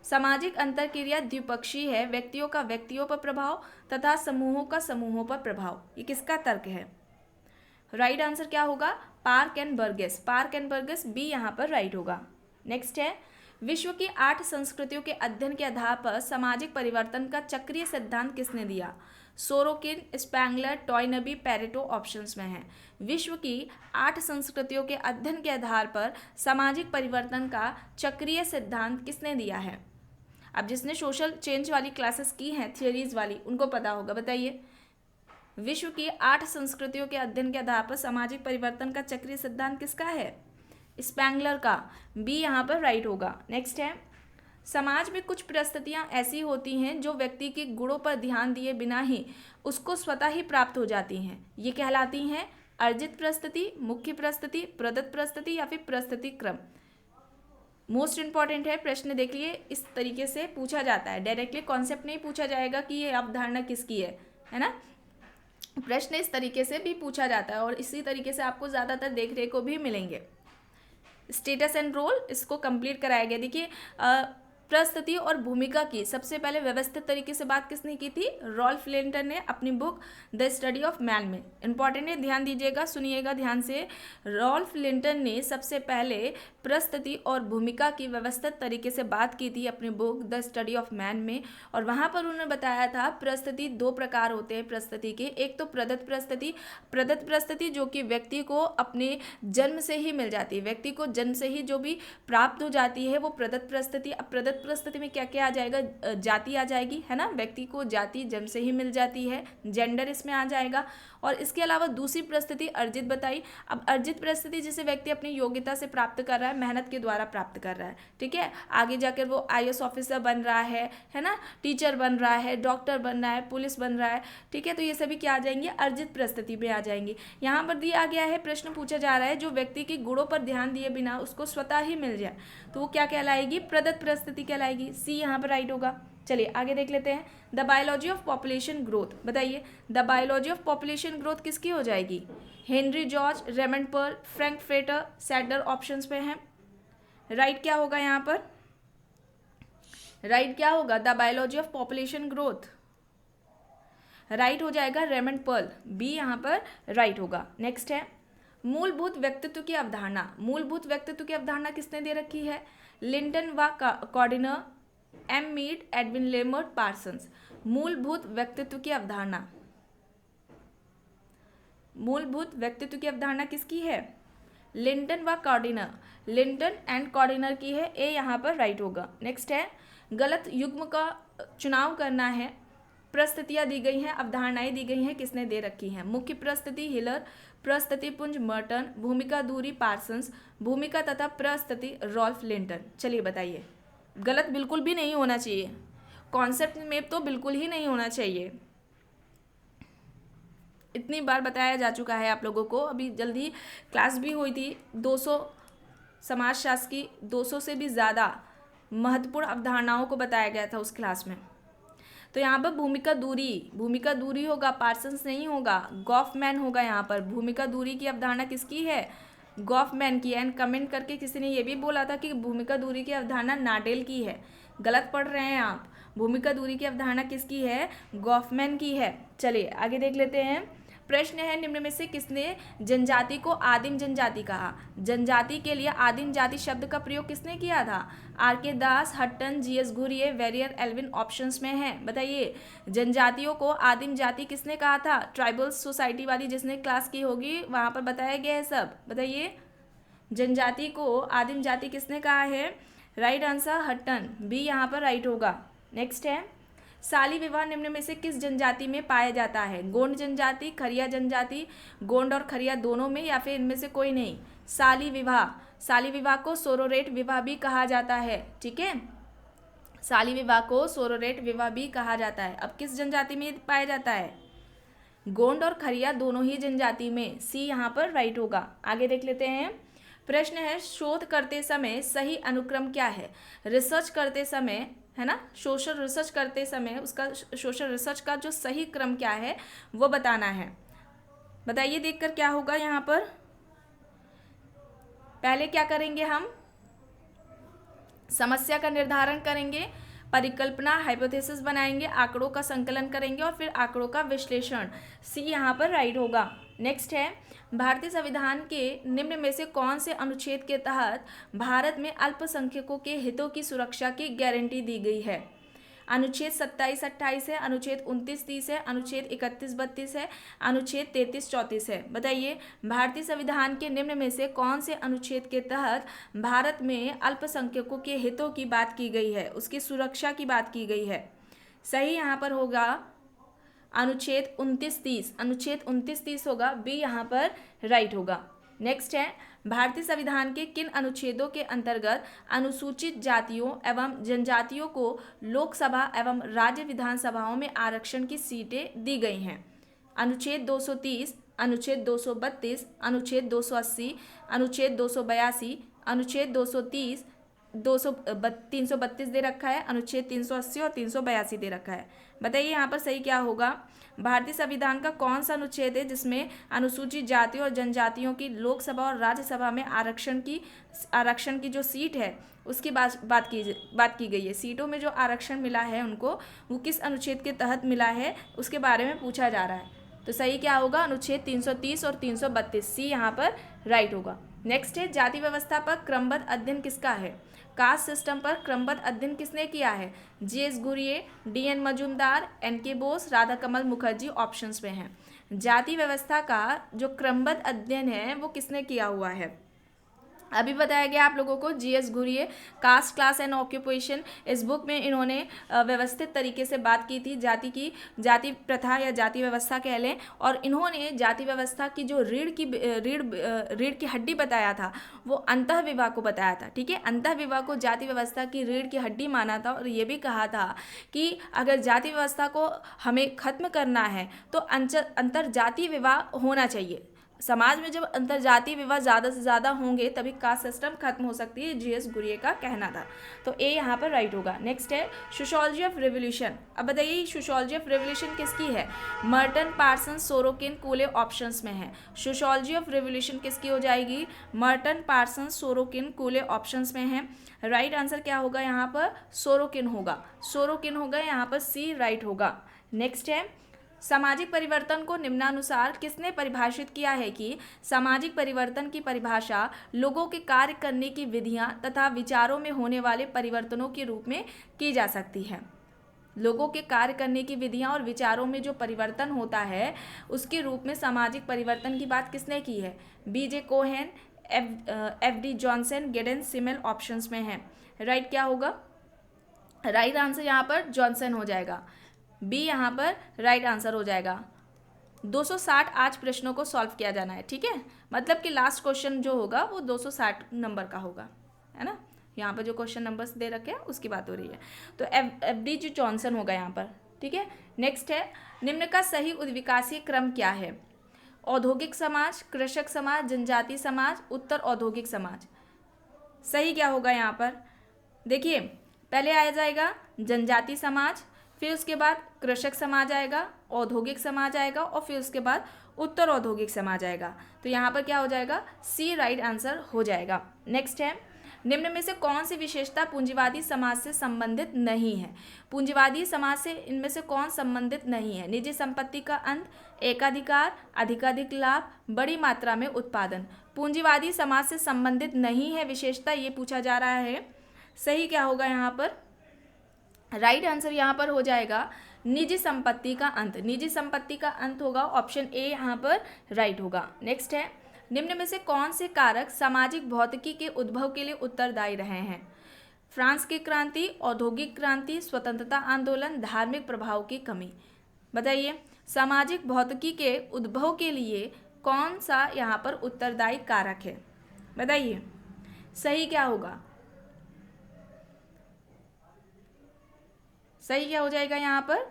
सामाजिक अंतःक्रिया द्विपक्षीय है, व्यक्तियों का व्यक्तियों पर प्रभाव तथा समूहों का समूहों पर प्रभाव। ये किसका तर्क है? राइट आंसर क्या होगा? Park and Burgess, Park and Burgess, B यहाँ पर राइट होगा। नेक्स्ट है, विश्व की 8 संस्कृतियों के अध्ययन के आधार पर सामाजिक परिवर्तन का चक्रीय सिद्धांत किसने दिया? Sorokin, Spengler, Toynbee, Pareto options में हैं। विश्व की 8 संस्कृतियों के अध्ययन के आधार पर सामाजिक परिवर्तन का चक्रीय सिद्धांत किसने दिया है? अब जिसने सोशल चेंज वाली क्लासेस की हैं, थियरीज वाली, उनको पता होगा। बताइए विश्व की 8 संस्कृतियों के अध्ययन के आधार पर सामाजिक परिवर्तन का चक्रीय सिद्धांत किसका है? स्पैंगलर का, बी यहाँ पर राइट होगा। नेक्स्ट है, समाज में कुछ परिस्थितियाँ ऐसी होती हैं जो व्यक्ति के गुणों पर ध्यान दिए बिना ही उसको स्वतः ही प्राप्त हो जाती हैं, ये कहलाती हैं अर्जित परिस्थिति, मुख्य परिस्थिति, प्रदत्त परिस्थिति या फिर परिस्थिति क्रम? मोस्ट इंपॉर्टेंट है प्रश्न, देख लिए इस तरीके से पूछा जाता है, डायरेक्टली कॉन्सेप्ट नहीं पूछा जाएगा कि ये अवधारणा किसकी है ना। प्रश्न इस तरीके से भी पूछा जाता है और इसी तरीके से आपको ज़्यादातर देखने को भी मिलेंगे। स्टेटस एंड रोल इसको कंप्लीट कराया गया। देखिए प्रस्तुति और भूमिका की सबसे पहले व्यवस्थित तरीके से बात किसने की थी? रॉल्फ लिंटन ने अपनी book the study of man में। इंपॉर्टेंट है, ध्यान दीजिएगा, सुनिएगा ध्यान से। रॉल्फ लिंटन ने सबसे पहले प्रस्तुति और भूमिका की व्यवस्थित तरीके से बात की थी अपनी book the study of man में, और वहाँ पर उन्होंने बताया था प्रस्तुति दो प्रकार होते हैं प्रस्तुति के। एक तो प्रदत्त प्रस्तुति, प्रदत्त प्रस्तुति जो कि व्यक्ति को अपने जन्म से ही मिल जाती है, व्यक्ति को जन्म से ही जो भी प्राप्त हो जाती है वो प्रदत्त प्रस्तुति। अब प्रदत्त प्रस्तुति में क्या क्या आ जाएगा? जाति आ जाएगी, है ना, व्यक्ति को जाति जन्म से ही मिल जाती है, जेंडर इसमें आ जाएगा। और इसके अलावा दूसरी प्रस्तुति अर्जित बताई। अब अर्जित प्रस्तुति जिसे व्यक्ति अपनी योग्यता से प्राप्त कर रहा है, मेहनत के द्वारा प्राप्त कर रहा है, ठीक है, आगे जाकर वो IAS ऑफिसर बन रहा है ना, टीचर बन रहा है, डॉक्टर बन रहा है, पुलिस बन रहा है, ठीक है, तो ये सभी क्या आ जाएंगे? अर्जित प्रस्तुति में आ जाएंगे। यहाँ पर दिया गया है, प्रश्न पूछा जा रहा है जो व्यक्ति के गुणों पर ध्यान दिए बिना उसको स्वतः ही मिल जाए तो वो क्या कहलाएगी? प्रदत्त प्रस्तुति कहलाएगी। सी यहाँ पर राइट होगा। चलिए आगे देख लेते हैं। The biology of population growth, बताइए the biology of population growth किसकी हो जाएगी? Henry George, Raymond Pearl, Frankfurter Sadler options पे हैं। राइट क्या होगा यहाँ पर? राइट क्या होगा? The biology of population growth right हो जाएगा रेमंड पर्ल, बी यहाँ पर राइट होगा। नेक्स्ट है मूलभूत व्यक्तित्व की अवधारणा। मूलभूत व्यक्तित्व की अवधारणा किसने दे रखी है? लिंटन व कॉर्डिनर, एम मीड, एडविन लेमर्ट, पार्सन्स। मूलभूत व्यक्तित्व की अवधारणा, मूलभूत व्यक्तित्व की अवधारणा किसकी है? लिंटन व कॉर्डिनर, लिंटन एंड कॉर्डिनर की है, ए यहाँ पर राइट होगा। नेक्स्ट है गलत युग्म का चुनाव करना है। प्रस्तुतियाँ दी गई हैं, अवधारणाएं दी गई हैं, किसने दे रखी हैं? मुख्य प्रस्तुति हिलर, प्रस्तुति पुंज मर्टन, भूमिका दूरी पार्सन्स, भूमिका तथा प्रस्तुति रॉल्फ लिंटन। चलिए बताइए। गलत बिल्कुल भी नहीं होना चाहिए, कॉन्सेप्ट में तो बिल्कुल ही नहीं होना चाहिए। इतनी बार बताया जा चुका है आप लोगों को, अभी जल्दी क्लास भी हुई थी 200 समाजशास्त्र की, 200 से भी ज़्यादा महत्वपूर्ण अवधारणाओं को बताया गया था उस क्लास में। तो यहाँ पर भूमिका दूरी होगा, पार्सन्स नहीं होगा, गॉफमैन होगा। यहाँ पर भूमिका दूरी की अवधारणा किसकी है? गॉफमैन की। एंड कमेंट करके किसी ने ये भी बोला था कि भूमिका दूरी की अवधारणा नाडेल की है। गलत पढ़ रहे हैं आप, भूमिका दूरी की अवधारणा किसकी है? गॉफमैन की है। चलिए आगे देख लेते हैं। प्रश्न है निम्न में से किसने जनजाति को आदिम जनजाति कहा? जनजाति के लिए आदिम जाति शब्द का प्रयोग किसने किया था? RK Das, Hutton, GS Ghurye, Verrier, Elwin options में है। बताइए जनजातियों को आदिम जाति किसने कहा था? ट्राइबल सोसाइटी वाली जिसने क्लास की होगी वहाँ पर बताया गया है सब। बताइए जनजाति को आदिम जाति किसने कहा है? राइट आंसर हट्टन, बी यहाँ पर राइट होगा। नेक्स्ट है शाली विवाह निम्न में से किस जनजाति में पाया जाता है? गोंड जनजाति, खरिया जनजाति, गोंड और खरिया दोनों में, या फिर इनमें से कोई नहीं? शाली विवाह, शाली विवाह को सोरोरेट विवाह भी कहा जाता है, ठीक है, शाली विवाह को सोरोरेट विवाह भी कहा जाता है। अब किस जनजाति में पाया जाता है? गोंड और खरिया दोनों ही जनजाति में, सी यहाँ पर राइट होगा। आगे देख लेते हैं। प्रश्न है शोध करते समय सही अनुक्रम क्या है? रिसर्च करते समय, है ना, सोशल रिसर्च करते समय उसका सोशल रिसर्च का जो सही क्रम क्या है वो बताना है। बताइए देखकर क्या होगा यहाँ पर? पहले क्या करेंगे हम? समस्या का निर्धारण करेंगे, परिकल्पना हाइपोथेसिस बनाएंगे, आंकड़ों का संकलन करेंगे और फिर आंकड़ों का विश्लेषण। सी यहाँ पर राइट होगा। नेक्स्ट है भारतीय संविधान के निम्न में से कौन से अनुच्छेद के तहत भारत में अल्पसंख्यकों के हितों की सुरक्षा की गारंटी दी गई है? अनुच्छेद 27-28 है, अनुच्छेद 29-30 है, अनुच्छेद 31-32 है, अनुच्छेद 33-34 है। बताइए भारतीय संविधान के निम्न में से कौन से अनुच्छेद के तहत भारत में अल्पसंख्यकों के हितों की बात की गई है, उसकी सुरक्षा की बात की गई है? सही यहाँ पर होगा अनुच्छेद 29-30, अनुच्छेद 29-30 होगा, बी यहाँ पर राइट होगा। नेक्स्ट है भारतीय संविधान के किन अनुच्छेदों के अंतर्गत अनुसूचित जातियों एवं जनजातियों को लोकसभा एवं राज्य विधानसभाओं में आरक्षण की सीटें दी गई हैं? अनुच्छेद 230, अनुच्छेद 232, अनुच्छेद 280, अनुच्छेद 282, अनुच्छेद 230, 332 दे रखा है, अनुच्छेद 380 और 382 दे रखा है। बताइए यहाँ पर सही क्या होगा। भारतीय संविधान का कौन सा अनुच्छेद है जिसमें अनुसूचित जातियों और जनजातियों की लोकसभा और राज्यसभा में आरक्षण की जो सीट है उसकी बात की गई है। सीटों में जो आरक्षण मिला है उनको, वो किस अनुच्छेद के तहत मिला है उसके बारे में पूछा जा रहा है। तो सही क्या होगा, अनुच्छेद 330 और 332, सी यहाँ पर राइट होगा। नेक्स्ट है, जाति व्यवस्था पर क्रमबद्ध अध्ययन किसका है। कास्ट सिस्टम पर क्रमबद्ध अध्ययन किसने किया है। GS. Ghurye, DN. Majumdar, NK. Bose, Radha Kamal Mukherjee options में हैं। जाति व्यवस्था का जो क्रमबद्ध अध्ययन है वो किसने किया हुआ है। अभी बताया गया आप लोगों को, GS. Ghurye, cast class and occupation. इस बुक में इन्होंने व्यवस्थित तरीके से बात की थी जाति प्रथा या जाति व्यवस्था कह लें, और इन्होंने जाति व्यवस्था की जो रीढ़ की हड्डी बताया था वो अंतःविवाह को बताया था। ठीक है, अंतःविवाह को जाति व्यवस्था की रीढ़ की हड्डी माना था, और ये भी कहा था कि अगर जाति व्यवस्था को हमें खत्म करना है तो अंतरजातीय विवाह होना चाहिए। समाज में जब अंतरजातीय विवाह ज़्यादा से ज़्यादा होंगे तभी कास्ट सिस्टम खत्म हो सकती है, जी.एस. घुरिये का कहना था। तो ए यहाँ पर राइट होगा। नेक्स्ट है, सोशियोलॉजी ऑफ रिवोल्यूशन। अब बताइए सोशियोलॉजी ऑफ रिवोल्यूशन किसकी है। मर्टन, पार्सन्स, सोरोकिन, कोले ऑप्शंस में है। सोशियोलॉजी ऑफ रिवोल्यूशन किसकी हो जाएगी, मर्टन, पार्सन्स, सोरोकिन, कोले ऑप्शंस में है। राइट आंसर क्या होगा यहाँ पर, सोरोकिन होगा। सोरोकिन होगा, यहाँ पर सी राइट होगा। नेक्स्ट है, सामाजिक परिवर्तन को निम्नानुसार किसने परिभाषित किया है कि सामाजिक परिवर्तन की परिभाषा लोगों के कार्य करने की विधियां तथा विचारों में होने वाले परिवर्तनों के रूप में की जा सकती है। लोगों के कार्य करने की विधियां और विचारों में जो परिवर्तन होता है उसके रूप में सामाजिक परिवर्तन की बात किसने की है। बी.जे. Cohen, FD. जॉनसन, गेडेन सिमेल ऑप्शंस में है। राइट क्या होगा, राइट आंसर यहाँ पर जॉनसन हो जाएगा। बी यहाँ पर राइट आंसर हो जाएगा। 260 आज प्रश्नों को सॉल्व किया जाना है। ठीक है, मतलब कि लास्ट क्वेश्चन जो होगा वो 260 नंबर का होगा, है ना। यहाँ पर जो क्वेश्चन नंबर्स दे रखे हैं उसकी बात हो रही है। तो एफ.डी. जॉनसन होगा यहाँ पर। ठीक है, नेक्स्ट है, निम्न का सही विकासीय क्रम क्या है। औद्योगिक समाज, कृषक समाज, जनजातीय समाज, उत्तर औद्योगिक समाज। सही क्या होगा यहाँ पर, देखिए पहले आ जाएगा जनजातीय समाज, फिर उसके बाद कृषक समाज आएगा, औद्योगिक समाज आएगा, और फिर उसके बाद उत्तर औद्योगिक समाज आएगा। तो यहाँ पर क्या हो जाएगा, सी राइट आंसर हो जाएगा। नेक्स्ट है, निम्न में से कौन सी विशेषता पूंजीवादी समाज से संबंधित नहीं है। पूंजीवादी समाज से इनमें से कौन संबंधित नहीं है। निजी संपत्ति का अंत, एकाधिकार, अधिकाधिक लाभ, बड़ी मात्रा में उत्पादन। पूंजीवादी समाज से संबंधित नहीं है विशेषता, ये पूछा जा रहा है। सही क्या होगा यहाँ पर, राइट आंसर यहाँ पर हो जाएगा निजी संपत्ति का अंत। निजी संपत्ति का अंत होगा, ऑप्शन ए यहाँ पर राइट होगा। नेक्स्ट है, निम्न में से कौन से कारक सामाजिक भौतिकी के उद्भव के लिए उत्तरदायी रहे हैं। फ्रांस की क्रांति, औद्योगिक क्रांति, स्वतंत्रता आंदोलन, धार्मिक प्रभाव की कमी। बताइए सामाजिक भौतिकी के उद्भव के लिए कौन सा यहाँ पर उत्तरदायी कारक है, बताइए सही क्या होगा। सही क्या हो जाएगा यहाँ पर,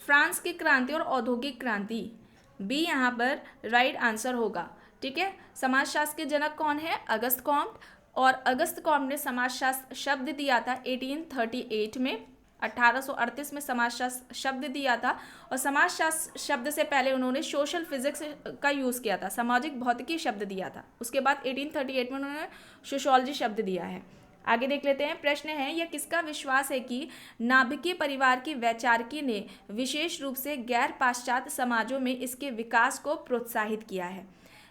फ्रांस की क्रांति और औद्योगिक क्रांति, बी यहाँ पर राइट आंसर होगा। ठीक है, समाजशास्त्र के जनक कौन है, अगस्त कॉम्ट, और अगस्त कॉम्ट ने समाजशास्त्र शब्द दिया था 1838 में, 1838 में समाजशास्त्र शब्द दिया था, और समाजशास्त्र शब्द से पहले उन्होंने सोशल फिजिक्स का यूज़ किया था, सामाजिक भौतिकी शब्द दिया था। उसके बाद 1838 में उन्होंने सोशियोलॉजी शब्द दिया है। आगे देख लेते हैं, प्रश्न है, यह किसका विश्वास है कि नाभिकीय परिवार की वैचारिकी ने विशेष रूप से गैर पाश्चात्य समाजों में इसके विकास को प्रोत्साहित किया है।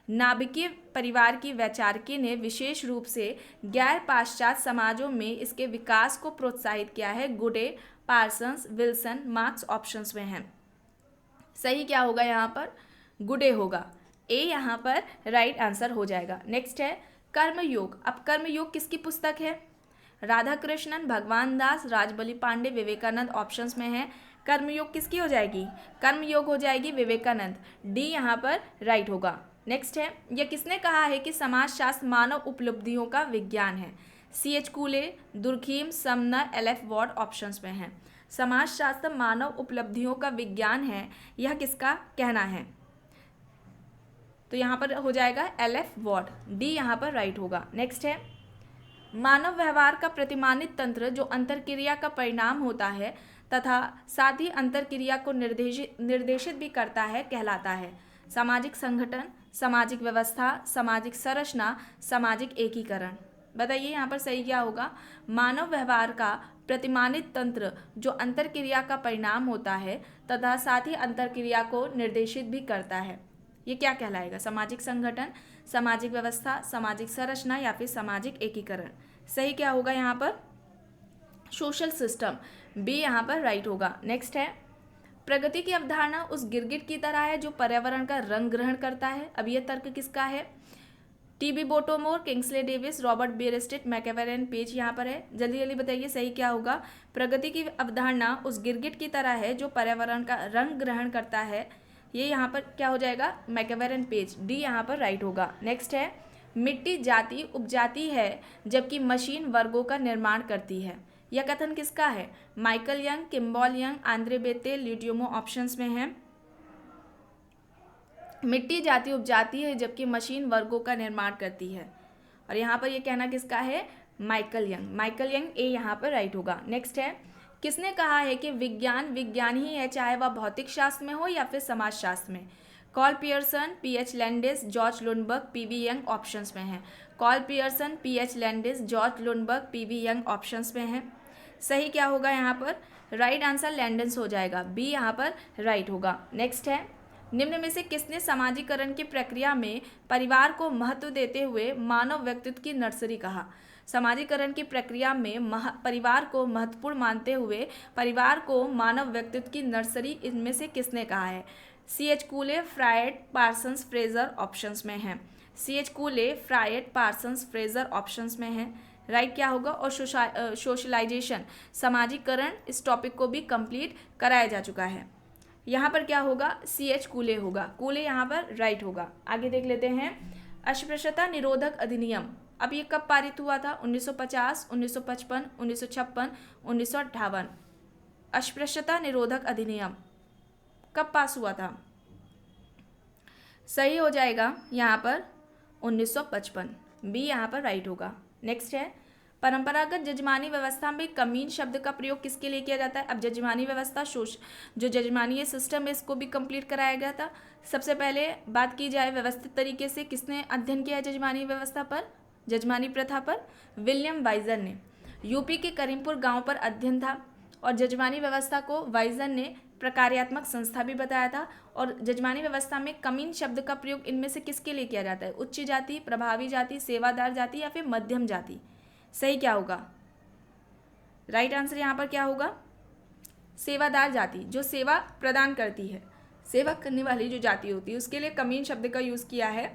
नाभिकीय परिवार की वैचारिकी ने विशेष रूप से गैर पाश्चात्य समाजों में इसके विकास को प्रोत्साहित किया है। गुडे, पार्सन्स, विल्सन, मार्क्स ऑप्शंस में हैं। सही क्या होगा यहाँ पर, गुडे होगा। ए यहाँ पर राइट आंसर हो जाएगा। नेक्स्ट है कर्मयोग। अब कर्मयोग किसकी पुस्तक है, राधा कृष्णन, भगवान दास, राजबली पांडे, विवेकानंद ऑप्शंस में है। कर्मयोग किसकी हो जाएगी, कर्मयोग हो जाएगी विवेकानंद, डी यहाँ पर राइट होगा। नेक्स्ट है, यह किसने कहा है कि समाजशास्त्र मानव उपलब्धियों का विज्ञान है। C.H. Cooley, Durkheim, Sumner, L.F. Ward options में है। समाजशास्त्र मानव उपलब्धियों का विज्ञान है, यह किसका कहना है, तो यहाँ पर हो जाएगा L.F. वॉर्ड, डी यहाँ पर राइट होगा। नेक्स्ट है, मानव व्यवहार का प्रतिमानित तंत्र जो अंतरक्रिया का परिणाम होता है तथा साथ ही अंतरक्रिया को निर्देशित भी करता है कहलाता है। सामाजिक संगठन, सामाजिक व्यवस्था, सामाजिक संरचना, सामाजिक एकीकरण। बताइए यहाँ पर सही क्या होगा? मानव व्यवहार का प्रतिमानित तंत्र जो अंतरक्रिया का परिणाम होता है तथा साथ ही अंतरक्रिया को निर्देशित भी करता है, ये क्या कहलाएगा? सामाजिक संगठन, सामाजिक व्यवस्था, सामाजिक संरचना या फिर सामाजिक एकीकरण। सही क्या होगा यहाँ पर? सोशल सिस्टम, बी यहाँ पर राइट होगा। नेक्स्ट है, प्रगति की अवधारणा उस गिरगिट की तरह है जो पर्यावरण का रंग ग्रहण करता है। अब यह तर्क किसका है? TB Bottomore, Kingsley Davis, Robert Bierstedt, MacIver and Page यहाँ पर है। जल्दी जल्दी बताइए सही क्या होगा? प्रगति की अवधारणा उस गिरगिट की तरह है जो पर्यावरण का रंग ग्रहण करता है, ये यहाँ पर क्या हो जाएगा? मैकएवेरेन पेज, डी यहाँ पर राइट होगा। नेक्स्ट है, मिट्टी जाति उपजाति है जबकि मशीन वर्गों का निर्माण करती है। यह कथन किसका है? Michael Young, Kimball Young, Andre Beteille, ल्यूटियोमो ऑप्शंस में है। मिट्टी जाति उपजाती है जबकि मशीन वर्गों का निर्माण करती है, और यहाँ पर यह कहना किसका है? Michael young. माइकल यंग, ए यहाँ पर राइट होगा। नेक्स्ट है, किसने कहा है कि विज्ञान विज्ञान ही है चाहे वह भौतिक शास्त्र में हो या फिर समाजशास्त्र में? Call Pearson, pH Landis, George Lundberg, PV young options में है। Call Pearson, pH Landis, George Lundberg, PV young options में है। सही क्या होगा यहाँ पर? राइट आंसर लैंडिस हो जाएगा, बी यहाँ पर राइट होगा। नेक्स्ट है, निम्न में से किसने समाजीकरण की प्रक्रिया में परिवार को महत्व देते हुए मानव व्यक्तित्व की नर्सरी कहा? समाजीकरण की प्रक्रिया में परिवार को महत्वपूर्ण मानते हुए परिवार को मानव व्यक्तित्व की नर्सरी इनमें से किसने कहा है? C.H. कूले, Freud, Parsons, Fraser options में है। C.H. कूले, Freud, Parsons, Fraser options में है। राइट क्या होगा? और सोशलाइजेशन, समाजीकरण, इस टॉपिक को भी कंप्लीट कराया जा चुका है। यहाँ पर क्या होगा? C.H. कूले होगा, कूले यहाँ पर राइट होगा। आगे देख लेते हैं, अस्पृश्यता निरोधक अधिनियम, अब ये कब पारित हुआ था? 1950, 1955, 1956, 1958। अस्पृश्यता निरोधक अधिनियम कब पास हुआ था? सही हो जाएगा यहाँ पर 1955, बी यहाँ पर राइट होगा। नेक्स्ट है, परंपरागत जजमानी व्यवस्था में कमीन शब्द का प्रयोग किसके लिए किया जाता है? अब जजमानी व्यवस्था जो जजमानी सिस्टम है इसको भी कंप्लीट कराया गया था। सबसे पहले बात की जाए व्यवस्थित तरीके से, किसने अध्ययन किया है जजमानी व्यवस्था पर, जजमानी प्रथा पर? विलियम वाइजर ने। यूपी के करीमपुर गांव पर अध्ययन था, और जजमानी व्यवस्था को वाइजर ने प्रकार्यात्मक संस्था भी बताया था। और जजमानी व्यवस्था में कमीन शब्द का प्रयोग इनमें से किसके लिए किया जाता है? उच्च जाति, प्रभावी जाति, सेवादार जाति या फिर मध्यम जाति। सही क्या होगा? राइट आंसर यहाँ पर क्या होगा? सेवादार जाति, जो सेवा प्रदान करती है, सेवा करने वाली जो जाति होती है उसके लिए कमीन शब्द का यूज़ किया है।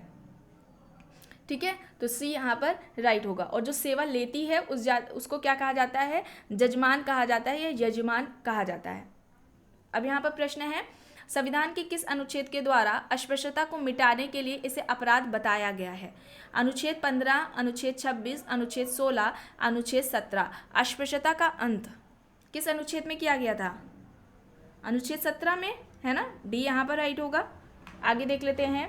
ठीक है, तो सी यहाँ पर राइट होगा। और जो सेवा लेती है उसको क्या कहा जाता है? जजमान कहा जाता है या यजमान कहा जाता है। अब यहाँ पर प्रश्न है, संविधान के किस अनुच्छेद के द्वारा अस्पृश्यता को मिटाने के लिए इसे अपराध बताया गया है? अनुच्छेद 15, अनुच्छेद 26, अनुच्छेद 16, अनुच्छेद 17। अस्पृश्यता का अंत किस अनुच्छेद में किया गया था? अनुच्छेद 17 में, है ना, डी यहाँ पर राइट होगा। आगे देख लेते हैं,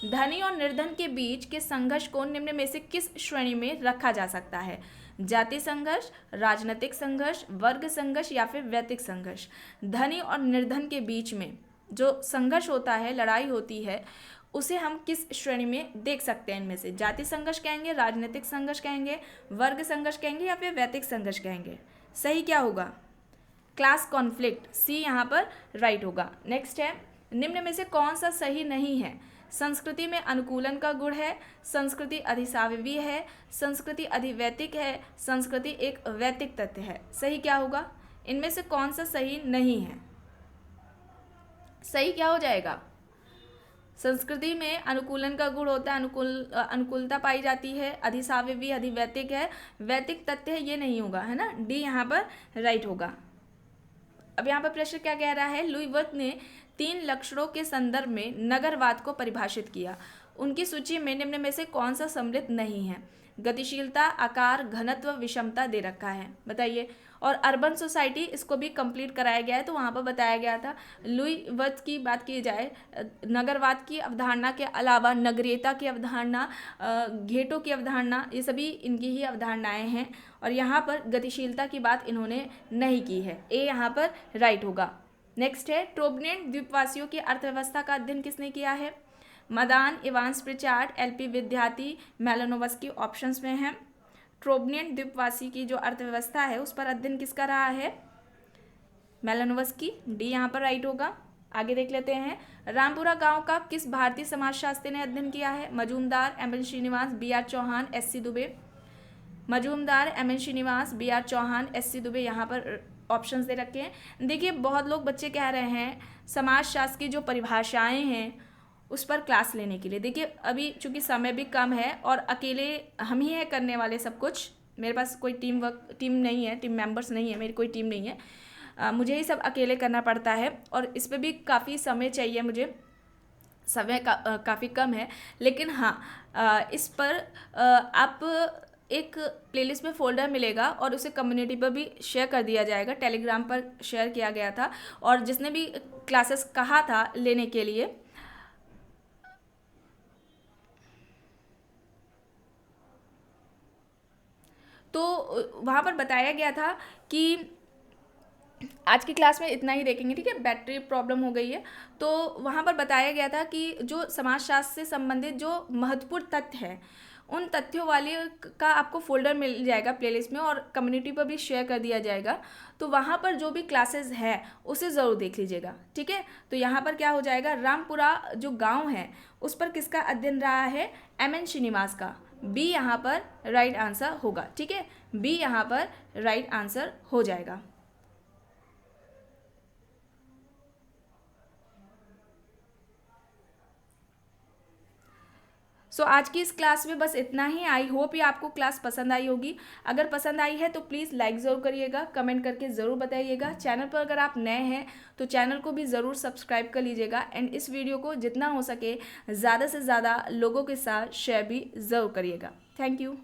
धनी और निर्धन के बीच के संघर्ष को निम्न में से किस श्रेणी में रखा जा सकता है? जाति संघर्ष, राजनीतिक संघर्ष, वर्ग संघर्ष या फिर वैयक्तिक संघर्ष? धनी और निर्धन के बीच में जो संघर्ष होता है, लड़ाई होती है, उसे हम किस श्रेणी में देख सकते हैं? इनमें से जाति संघर्ष कहेंगे, राजनीतिक संघर्ष कहेंगे, वर्ग संघर्ष कहेंगे या फिर वैयक्तिक संघर्ष कहेंगे? सही क्या होगा? क्लास कॉन्फ्लिक्ट, सी यहाँ पर राइट होगा। नेक्स्ट है, निम्न में से कौन सा सही नहीं है? संस्कृति में अनुकूलन का गुण है, संस्कृति अधिसावयवी है, संस्कृति अधिवैतिक है, संस्कृति एक वैतिक तथ्य है। सही क्या होगा? इनमें से कौन सा सही नहीं है? सही क्या हो जाएगा? संस्कृति में अनुकूलन का गुण होता है, अनुकूलता पाई जाती है, अधिसावयवी, अधिवैतिक है, वैतिक तथ्य है, ये नहीं होगा, है ना, डी यहाँ पर राइट होगा। अब यहाँ पर प्रश्न क्या कह रहा है? लुई वर्थ ने 3 लक्षणों के संदर्भ में नगरवाद को परिभाषित किया। उनकी सूची में निम्न में से कौन सा सम्मिलित नहीं है? गतिशीलता, आकार, घनत्व, विषमता दे रखा है, बताइए। और अर्बन सोसाइटी, इसको भी कंप्लीट कराया गया है, तो वहाँ पर बताया गया था लुई वर्थ की बात की जाए, नगरवाद की अवधारणा के अलावा नगरीयता की अवधारणा, घेटों की अवधारणा, ये सभी इनकी ही अवधारणाएं हैं। और यहाँ पर गतिशीलता की बात इन्होंने नहीं की है, ए यहाँ पर राइट होगा। नेक्स्ट है, ट्रोबनेट द्वीपवासियों की अर्थव्यवस्था का अध्ययन किसने किया है? मदान, इवांस प्रिचार्ड, एलपी विद्यार्थी, मेलानोवस्की ऑप्शंस में हैं। ट्रोबनेट द्वीपवासी की जो अर्थव्यवस्था है उस पर अध्ययन किसका रहा है? मेलानोवस्की, डी यहाँ पर राइट होगा। आगे देख लेते हैं, रामपुरा गांव का किस भारतीय समाजशास्त्री ने अध्ययन किया है? Majumdar, M N Srinivas, B R Chauhan, S C Dubey. Majumdar, M N Srinivas, B R Chauhan, S C Dubey, यहाँ पर ऑप्शंस दे रखे हैं। देखिए बहुत लोग बच्चे कह रहे हैं समाजशास्त्र की जो परिभाषाएं हैं उस पर क्लास लेने के लिए। देखिए अभी चूंकि समय भी कम है और अकेले हम ही है करने वाले सब कुछ, मेरे पास कोई टीम नहीं है, टीम मेंबर्स नहीं है, मेरी कोई टीम नहीं है, मुझे ही सब अकेले करना पड़ता है और इस पर भी काफ़ी समय चाहिए मुझे, समय काफ़ी कम है। लेकिन हाँ इस पर आप एक प्लेलिस्ट में फ़ोल्डर मिलेगा और उसे कम्युनिटी पर भी शेयर कर दिया जाएगा, टेलीग्राम पर शेयर किया गया था। और जिसने भी क्लासेस कहा था लेने के लिए, तो वहाँ पर बताया गया था कि आज की क्लास में इतना ही देखेंगे, ठीक है। बैटरी प्रॉब्लम हो गई है, तो वहाँ पर बताया गया था कि जो समाजशास्त्र से संबंधित जो महत्वपूर्ण तथ्य हैं उन तथ्यों वाले का आपको फोल्डर मिल जाएगा प्लेलिस्ट में और कम्युनिटी पर भी शेयर कर दिया जाएगा। तो वहाँ पर जो भी क्लासेस है उसे ज़रूर देख लीजिएगा, ठीक है। तो यहाँ पर क्या हो जाएगा, रामपुरा जो गांव है उस पर किसका अध्ययन रहा है? एम एन श्रीनिवास का, बी यहाँ पर राइट आंसर होगा, ठीक है। बी यहाँ पर राइट आंसर हो जाएगा। सो आज की इस क्लास में बस इतना ही। आई होप ये आपको क्लास पसंद आई होगी। अगर पसंद आई है तो प्लीज़ लाइक ज़रूर करिएगा, कमेंट करके ज़रूर बताइएगा। चैनल पर अगर आप नए हैं तो चैनल को भी ज़रूर सब्सक्राइब कर लीजिएगा एंड इस वीडियो को जितना हो सके ज़्यादा से ज़्यादा लोगों के साथ शेयर भी ज़रूर करिएगा। Thank you.